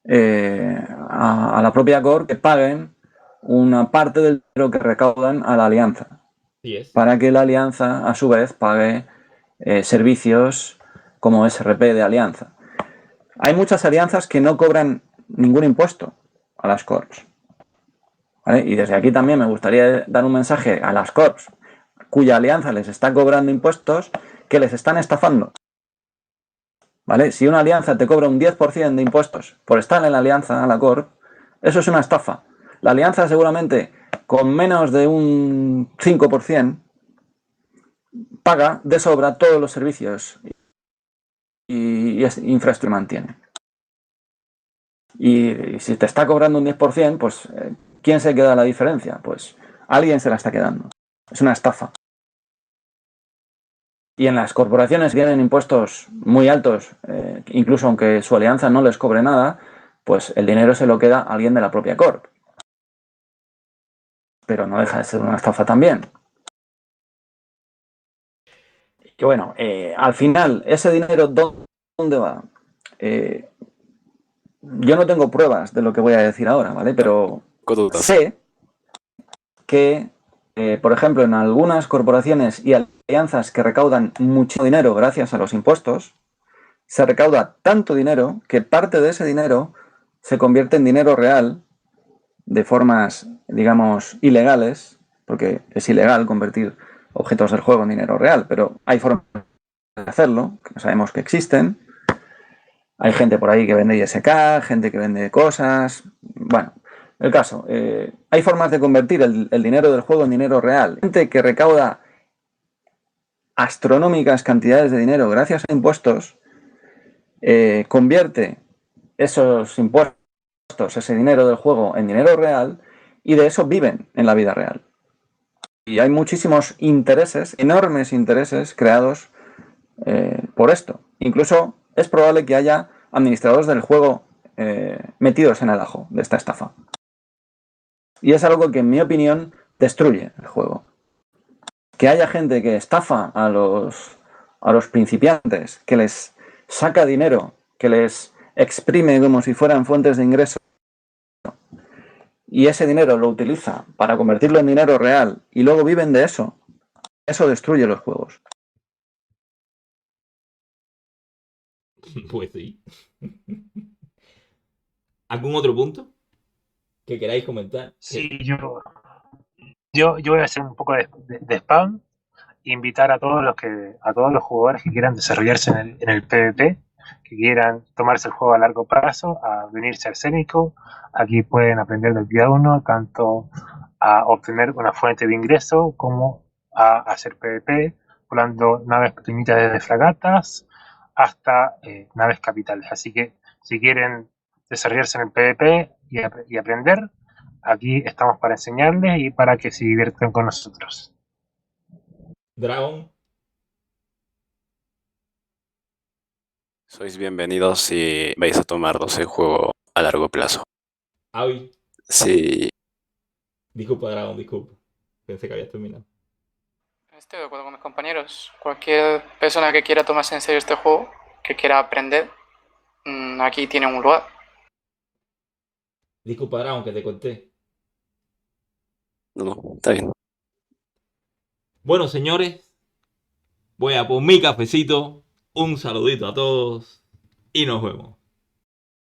S2: a la propia Corp que paguen una parte del dinero que recaudan a la alianza.
S1: Yes.
S2: Para que la alianza, a su vez, pague servicios como SRP de alianza. Hay muchas alianzas que no cobran ningún impuesto a las Corps. ¿Vale? Y desde aquí también me gustaría dar un mensaje a las Corps cuya alianza les está cobrando impuestos, que les están estafando. ¿Vale? Si una alianza te cobra un 10% de impuestos por estar en la alianza a la Corp, eso es una estafa. La alianza seguramente con menos de un 5% paga de sobra todos los servicios y infraestructura mantiene. Y si te está cobrando un 10%, pues ¿quién se queda la diferencia? Pues alguien se la está quedando. Es una estafa. Y en las corporaciones que tienen impuestos muy altos, incluso aunque su alianza no les cobre nada, pues el dinero se lo queda a alguien de la propia Corp. Pero no deja de ser una estafa también. Y bueno, al final, ese dinero, ¿dónde va? Yo no tengo pruebas de lo que voy a decir ahora, ¿vale? Pero sé que, por ejemplo, en algunas corporaciones y alianzas que recaudan mucho dinero gracias a los impuestos, se recauda tanto dinero que parte de ese dinero se convierte en dinero real de formas, digamos, ilegales, porque es ilegal convertir objetos del juego en dinero real, pero hay formas de hacerlo, que sabemos que existen. Hay gente por ahí que vende ISK, gente que vende cosas. Bueno, el caso, hay formas de convertir el dinero del juego en dinero real. Gente que recauda astronómicas cantidades de dinero gracias a impuestos, convierte esos impuestos, ese dinero del juego, en dinero real, y de eso viven en la vida real. Y hay muchísimos intereses, enormes intereses creados por esto. Incluso es probable que haya administradores del juego metidos en el ajo de esta estafa. Y es algo que, en mi opinión, destruye el juego. Que haya gente que estafa a los principiantes, que les saca dinero, que les exprime como si fueran fuentes de ingreso, y ese dinero lo utiliza para convertirlo en dinero real y luego viven de eso, eso destruye los juegos.
S1: Pues sí. ¿Algún otro punto que queráis comentar?
S4: Sí, yo voy a hacer un poco de spam, invitar a todos los jugadores que quieran desarrollarse en el PvP, que quieran tomarse el juego a largo plazo, a venirse al Cénico. Aquí pueden aprender del día uno, tanto a obtener una fuente de ingreso como a hacer PvP, volando naves pequeñitas desde fragatas hasta naves capitales. Así que si quieren desarrollarse en el PvP y aprender, aquí estamos para enseñarles y para que se diviertan con nosotros.
S1: Dragon.
S3: Sois bienvenidos si vais a tomaros el juego a largo plazo.
S1: Avi.
S3: Sí,
S1: Disculpa, Dragon, disculpa. Pensé que habías terminado.
S5: Estoy de acuerdo con mis compañeros. Cualquier persona que quiera tomarse en serio este juego, que quiera aprender, aquí tiene un lugar.
S1: Disculpa, Dragon, que te conté.
S3: no, está bien.
S1: Bueno, señores, voy a por mi cafecito. Un saludito a todos y nos vemos.